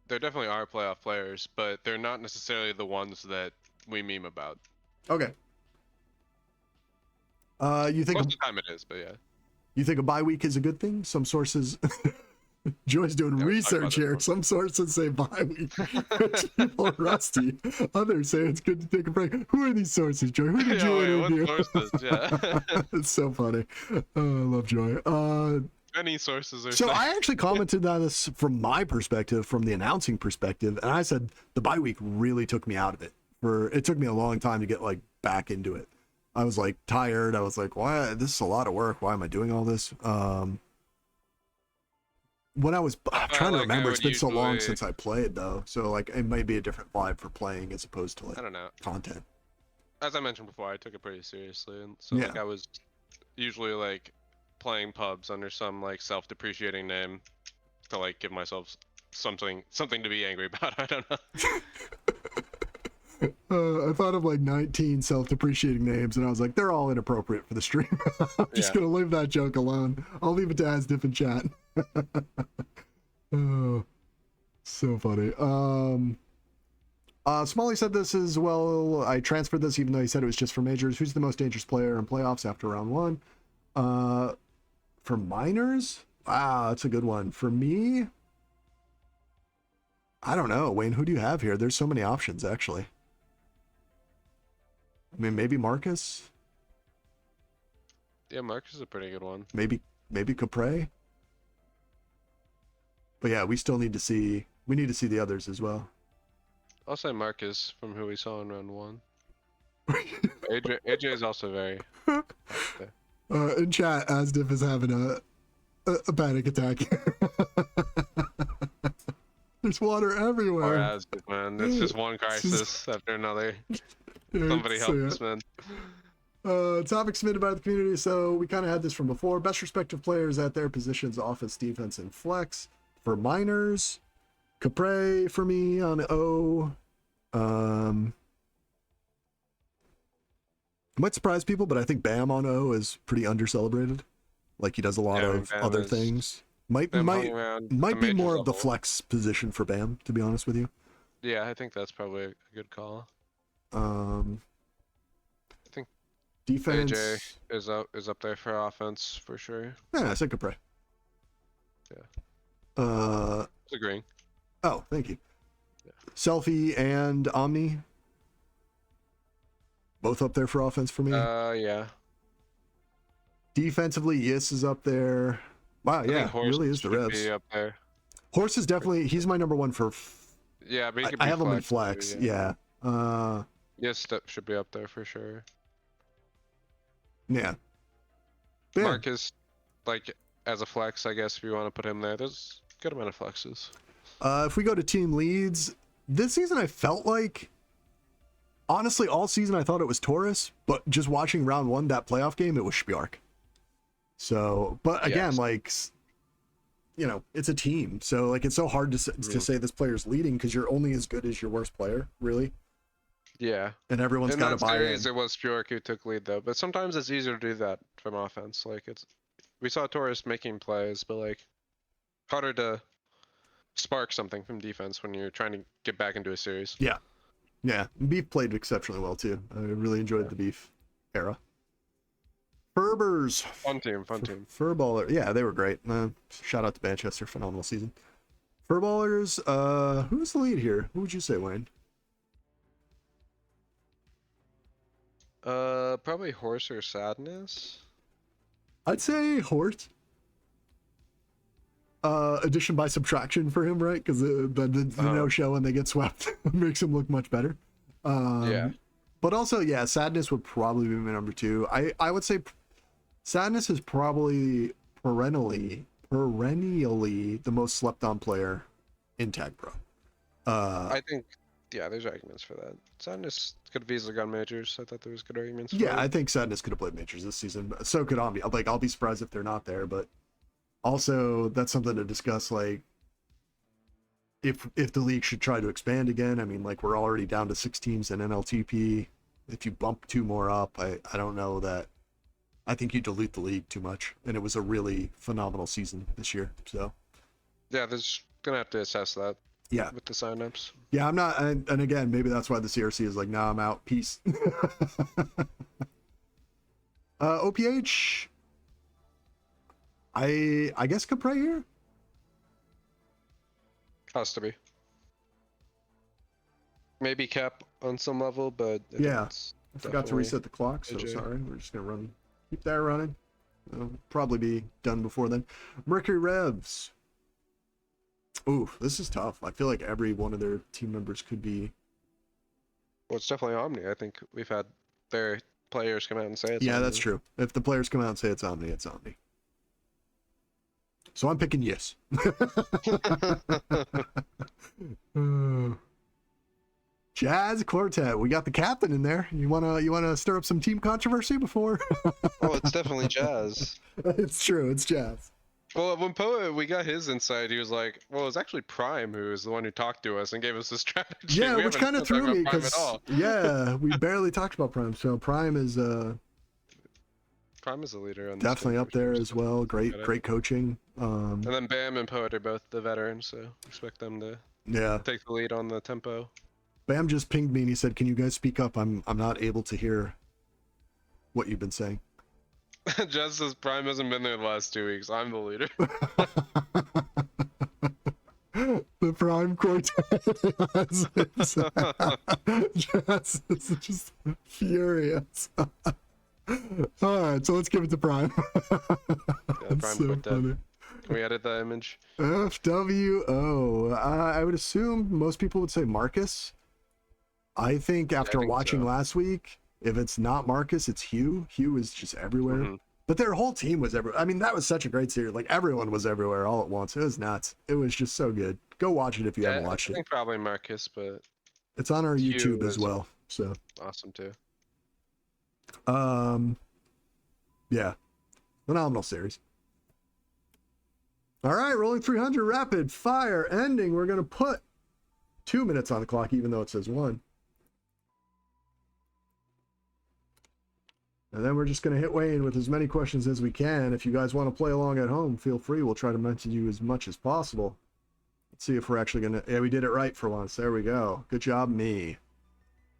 there definitely are playoff players, but they're not necessarily the ones that we meme about. Okay. You think most of the time it is, but yeah. You think a bye week is a good thing? Some sources. Joy's doing research here. Some sources say bye week. People are rusty. Others say it's good to take a break. Who are these sources, Joy? Who did you interview? What sources? Yeah. It's so funny. Oh, I love Joy. Many sources are. So I actually commented on this from my perspective, from the announcing perspective, and I said the bye week really took me out of it. It took me a long time to get like back into it. I was like tired. I was like, why? This is a lot of work. Why am I doing all this? when I'm trying to like, remember, it's been so long usually... since I played though, so like it might be a different vibe for playing as opposed to like I don't know. content. As I mentioned before, I took it pretty seriously, and so Yeah. like I was usually like playing pubs under some like self-depreciating name to like give myself something to be angry about. I don't know. I thought of like 19 self-depreciating names, and I was like, they're all inappropriate for the stream. I'm just gonna leave that joke alone. I'll leave it to Asdiff in chat. Oh, so funny. Smalley said this as well. I transferred this even though he said it was just for majors. Who's the most dangerous player in playoffs after round one? For minors? Wow, that's a good one. For me, I don't know. Wayne, who do you have here? There's so many options, actually. I mean, maybe Marcus? Yeah, Marcus is a pretty good one. Maybe Capre? But yeah, we still need to see... We need to see the others as well. I'll say Marcus from who we saw in round one. AJ is also very... in chat, Asdiff is having a panic attack. There's water everywhere. Or Asdiff, man. It's just one crisis after another. Somebody help this man. Topic submitted by the community, so we kind of had this from before. Best respective players at their positions, offense, defense, and flex. For minors, Capre for me on O. Might surprise people, but I think Bam on O is pretty under-celebrated. Like, he does a lot of other things. Might be more of the flex position for Bam, to be honest with you. Yeah, I think that's probably a good call. I think defense AJ is up there for offense for sure. Yeah, I said Capre. Yeah. Agreeing. Oh, thank you. Yeah. Selfie and Omni, both up there for offense for me. Yeah. Defensively, Yis is up there. Wow, yeah, really is the Revs. Be up there. Horse is definitely, he's my number one for. Yeah, but he could I be have him in flex. Too, yeah. Yes, that should be up there for sure. Yeah. Marcus, like as a flex, I guess if you want to put him there, there's a good amount of flexes. If we go to team leads, this season I felt like, honestly, all season I thought it was Taurus, but just watching round one, that playoff game, it was Spheroid. So, but again, like, you know, it's a team. So, like, it's so hard to say this player's leading because you're only as good as your worst player, really. Yeah. And everyone's got to buy in. It was Spheroid who took lead, though. But sometimes it's easier to do that from offense. Like, we saw Taurus making plays, but, like, harder to spark something from defense when you're trying to get back into a series. Yeah. Yeah. Beef played exceptionally well, too. I really enjoyed the Beef era. Ferbers. Fun team. Furballer. Yeah, they were great. Shout out to Manchester. Phenomenal season. Furballers. Who's the lead here? Who would you say, Wayne? Probably Horse or Sadness. I'd say Horse. Addition by subtraction for him, right? Because the no-show and they get swept makes him look much better. Yeah. But also, yeah, Sadness would probably be my number two. I would say Sadness is probably perennially the most slept-on player in TagPro. I think, yeah, there's arguments for that. Sadness could have easily gone majors. I thought there was good arguments for Yeah, it. I think Sadness could have played majors this season. So could Omni. Like, I'll be surprised if they're not there, but also that's something to discuss. Like, if the league should try to expand again, I mean, like, we're already down to 6 teams in NLTP. If you bump 2 more up, I don't know that. I think you dilute the league too much, and it was a really phenomenal season this year. So yeah, there's gonna have to assess that. Yeah, with the signups. Yeah, I'm not, and again, maybe that's why the CRC is like, nah, I'm out. Peace. OPH. I guess Capre here. Has to be. Maybe Cap on some level, but yeah, I forgot to reset the clock, so AJ. Sorry. We're just gonna keep that running. It'll probably be done before then. Mercury Revs. Ooh, this is tough. I feel like every one of their team members could be. Well, it's definitely Omni. I think we've had their players come out and say it's Yeah, Omni. that's true. If the players come out and say it's Omni, it's Omni. So I'm picking yes. Jazz Quartet. We got the captain in there. You wanna stir up some team controversy before? Oh, it's definitely Jazz. It's true. It's Jazz. Well, when Poet we got his insight, he was like, "Well, it was actually Prime who was the one who talked to us and gave us the strategy." Yeah, we which kind of threw me because we barely talked about Prime. So Prime is Prime is a leader. On definitely up there as well. Great coaching. And then Bam and Poet are both the veterans, so expect them to take the lead on the tempo. Bam just pinged me and he said, "Can you guys speak up? I'm not able to hear what you've been saying." Just says Prime hasn't been there the last 2 weeks. I'm the leader. The Prime Quartet is just furious. All right, so let's give it to Prime. Prime so Quartet. Funny. Can we edit that image? FWO. I would assume most people would say Marcus. I think after watching last week, if it's not Marcus, it's Hugh. Hugh is just everywhere. Mm-hmm. But their whole team was everywhere. I mean, that was such a great series. Like, everyone was everywhere all at once. It was nuts. It was just so good. Go watch it if you haven't watched it. I think probably Marcus, but it's on our YouTube as well. So awesome too. Yeah, phenomenal series. All right, rolling 300 rapid fire ending. We're gonna put 2 minutes on the clock, even though it says 1. And then we're just going to hit Wayne with as many questions as we can. If you guys want to play along at home, feel free. We'll try to mention you as much as possible. Let's see if we're actually going to... Yeah, we did it right for once. There we go. Good job, me.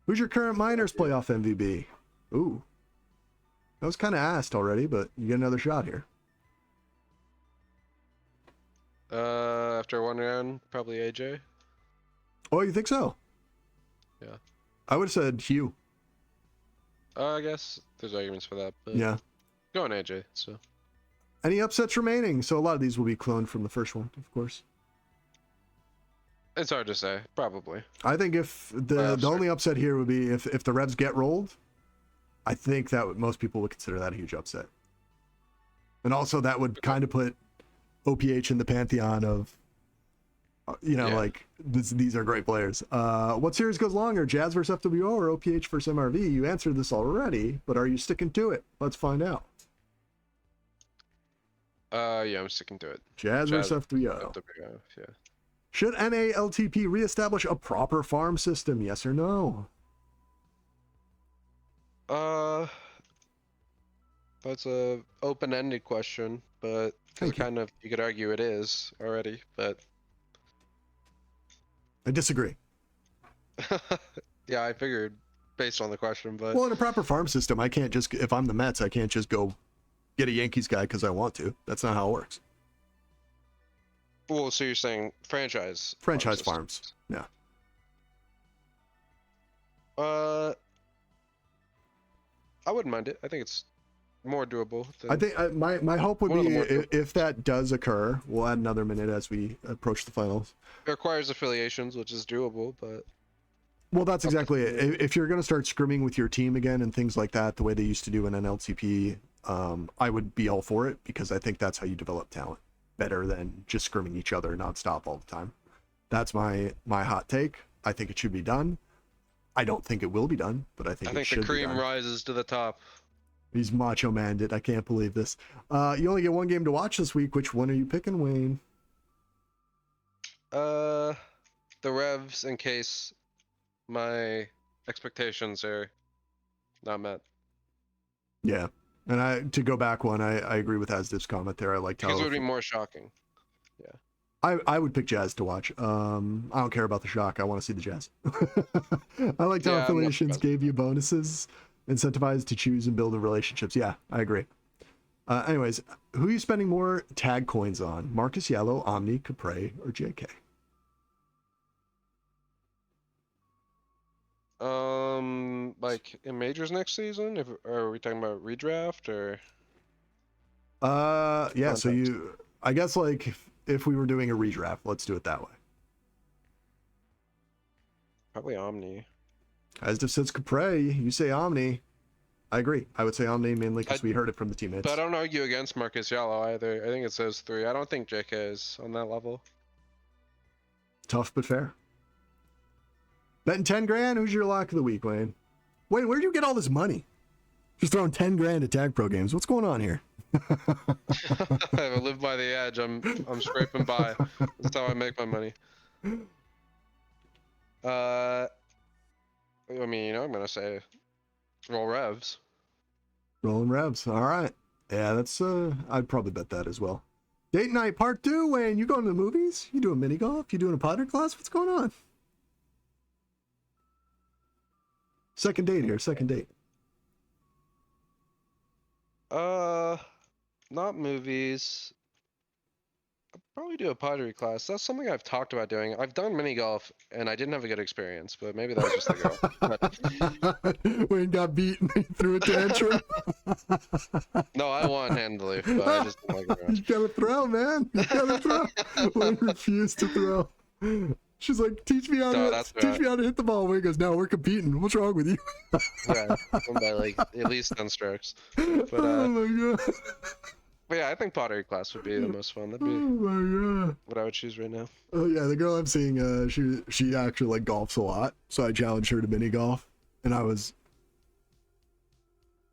Who's your current Miners playoff MVP? Ooh. That was kind of asked already, but you get another shot here. After one round, probably AJ. Oh, you think so? Yeah. I would have said Hugh. I guess there's arguments for that, but yeah. Go on AJ, so. Any upsets remaining? So a lot of these will be cloned from the first one, of course. It's hard to say, probably. I think if the only upset here would be if the Revs get rolled, I think that most people would consider that a huge upset. And also that would kind of put OPH in the pantheon of, like these are great players. What series goes longer, Jazz versus FWO or OPH versus MRV? You answered this already, but are you sticking to it? Let's find out. Yeah, I'm sticking to it. Jazz versus FWO. Yeah. Should NALTP reestablish a proper farm system? Yes or no? That's a open-ended question, but you could argue it is already, but. I disagree. Yeah, I figured based on the question, but... Well, in a proper farm system, I can't just... If I'm the Mets, I can't just go get a Yankees guy because I want to. That's not how it works. Well, so you're saying franchise... Franchise farms, yeah. I wouldn't mind it. I think it's more doable. I think my hope would be if that does occur, we'll add another minute as we approach the finals. It requires affiliations, which is doable, but... Well, that's exactly it. If you're going to start scrimming with your team again and things like that, the way they used to do in NLTP, I would be all for it because I think that's how you develop talent better than just scrimming each other nonstop all the time. That's my hot take. I think it should be done. I don't think it will be done, but I think it should be done. I think the cream rises to the top. He's macho manned it. I can't believe this. You only get one game to watch this week. Which one are you picking, Wayne? The Revs, in case my expectations are not met. Yeah, and to go back one, I agree with Asdiv's comment there. I liked how because it would be more shocking. Yeah. I would pick Jazz to watch. I don't care about the shock. I want to see the Jazz. I liked how affiliations gave you bonuses, incentivized to choose and build relationships. Yeah, I agree. Anyways, who are you spending more tag coins on? Marcus Yellow, Omni, Capre, or JK? Like in majors next season? Or are we talking about redraft or? Yeah. So I guess like if we were doing a redraft, let's do it that way. Probably Omni. Asdiv says Capre. You say Omni. I agree. I would say Omni mainly because we heard it from the teammates. But I don't argue against Marcus Yellow either. I think it's those three. I don't think JK is on that level. Tough but fair. Betting 10 grand. Who's your lock of the week, Wayne? Wayne, where'd you get all this money? Just throwing 10 grand at TagPro games. What's going on here? I live by the edge. I'm scraping by. That's how I make my money. I mean, you know, I'm gonna say roll revs. Rolling revs. All right. Yeah, that's I'd probably bet that as well. Date night part 2, Wayne. You going to the movies? You doing mini golf? You doing a pottery class? What's going on? Second date here. Second date. Not movies. I'll probably do a pottery class. That's something I've talked about doing. I've done mini golf and I didn't have a good experience, but maybe that was just the girl. Wayne got beaten. He threw a tantrum. No, I won handily, but I just didn't like it. You gotta throw, man. You gotta throw. Wayne refused to throw. She's like, teach me how to hit the ball. Wayne goes, no, we're competing. What's wrong with you? Yeah, I'm by like at least 10 strokes. But, oh my god. But yeah, I think pottery class would be the most fun. That'd be my god. what I would choose right now. Oh yeah, the girl I'm seeing, she actually like golfs a lot, so I challenged her to mini golf, and I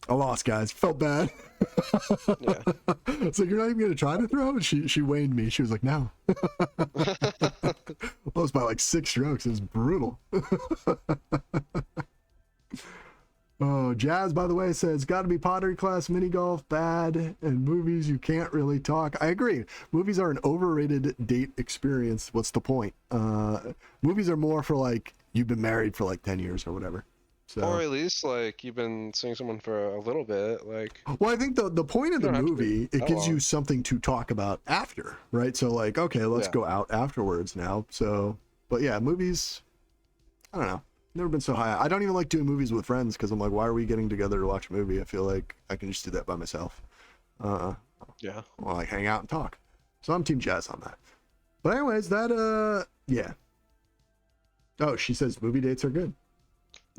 lost, guys. Felt bad. Yeah. It's like, you're not even gonna try to throw? And she waned me. She was like, no. Lost by like 6 strokes. It was brutal. Oh, Jazz, by the way, says, got to be pottery class, mini golf, bad, and movies, you can't really talk. I agree. Movies are an overrated date experience. What's the point? Movies are more for like, you've been married for like 10 years or whatever. So, or at least like you've been seeing someone for a little bit. Like, well, I think the point of the movie, it gives you something to talk about after, right? So like, okay, let's go out afterwards now. So, but yeah, movies, I don't know. Never been so high. I don't even like doing movies with friends because I'm like, why are we getting together to watch a movie? I feel like I can just do that by myself. yeah. Well, like hang out and talk. So I'm Team Jazz on that. But anyways, that yeah. Oh, she says movie dates are good.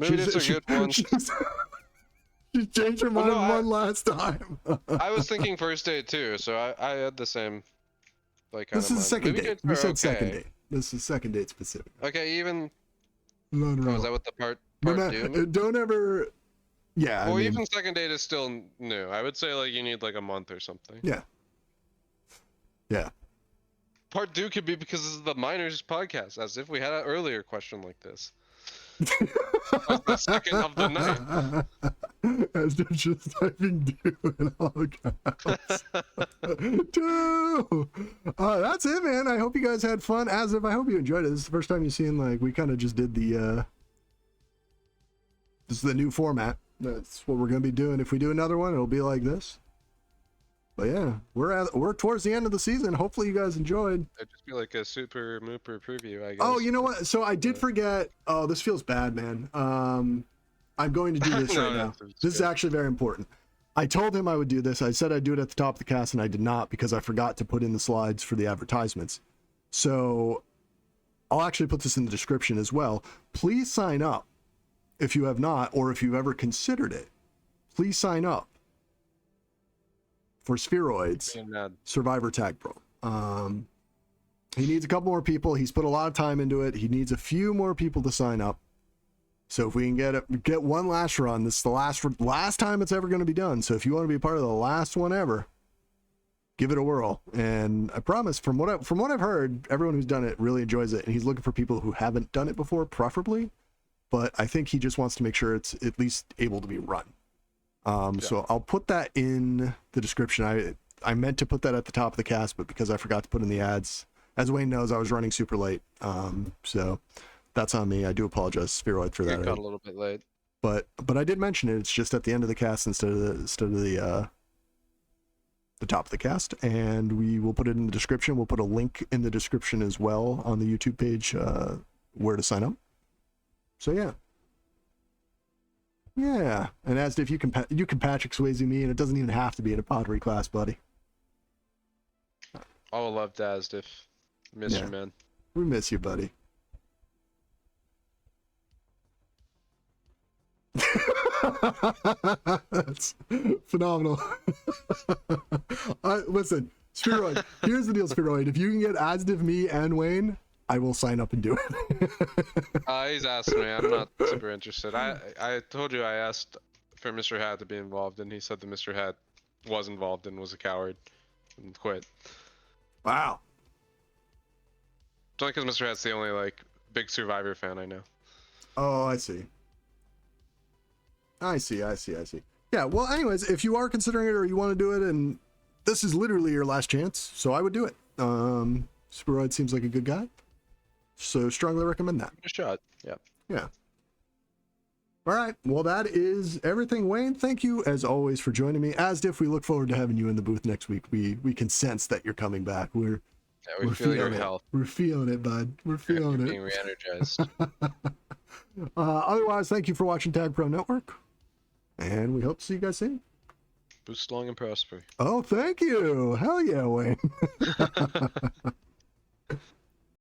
Movie dates are good ones. She changed her mind one last time. I was thinking first date too, so I had the same like kind this of is the second movie date. We said okay. second date. This is second date specific. Okay, even No. Oh, is that what the part two? Don't ever. Yeah. Well, I mean, even second date is still new. I would say like you need like a month or something. Yeah. Yeah. Part 2 could be because this is the minors podcast, as if we had an earlier question like this. Like the second of the night. As they're just typing "do" in all caps. "Do." That's it, man. I hope you guys had fun. As if I hope you enjoyed it. This is the first time you've seen, like, we kind of just did the this is the new format. That's what we're gonna be doing. If we do another one, it'll be like this. But yeah, we're towards the end of the season. Hopefully you guys enjoyed. It'd just be like a super mooper preview, I guess. Oh, you know what? So I did forget. Oh, this feels bad, man. I'm going to do this right now. This is actually very important. I told him I would do this. I said I'd do it at the top of the cast, and I did not because I forgot to put in the slides for the advertisements. So I'll actually put this in the description as well. Please sign up if you have not, or if you've ever considered it. Please sign up for Spheroid's Survivor TagPro. He needs a couple more people. He's put a lot of time into it. He needs a few more people to sign up. So if we can get one last run, this is the last time it's ever going to be done. So if you want to be part of the last one ever, give it a whirl. And I promise, from what I've heard, everyone who's done it really enjoys it. And he's looking for people who haven't done it before, preferably. But I think he just wants to make sure it's at least able to be run. So I'll put that in the description. I meant to put that at the top of the cast, but because I forgot to put in the ads, as Wayne knows, I was running super late. So that's on me. I do apologize, Spheroid, for that. Got a little bit late. But I did mention it. It's just at the end of the cast instead of the top of the cast, and we will put it in the description. We'll put a link in the description as well on the YouTube page where to sign up. So yeah. Yeah, and as if you can Patrick Swayze me, and it doesn't even have to be in a pottery class, buddy. I would love Dazdiff. Miss you, man. We miss you, buddy. That's phenomenal. Listen, Spheroid, here's the deal, Spheroid. If you can get Asdiv, me, and Wayne, I will sign up and do it. He's asked me. I'm not super interested. I told you I asked for Mr. Hat to be involved, and he said that Mr. Hat was involved and was a coward and quit. Wow. It's only because Mr. Hat's the only like big Survivor fan I know. Oh, I see. I see. Yeah, well, anyways, if you are considering it or you want to do it, and this is literally your last chance, so I would do it. Spheroid seems like a good guy, so strongly recommend that. A shot. Yeah. Yeah. All right. Well, that is everything, Wayne. Thank you, as always, for joining me. Asdiv, we look forward to having you in the booth next week. We can sense that you're coming back. We're feeling your it. health. We're feeling it, bud. We're feeling it. Being re-energized. Otherwise, thank you for watching TagPro Network, and we hope to see you guys soon. Boost long and prosper. Oh, thank you. Hell yeah, Wayne.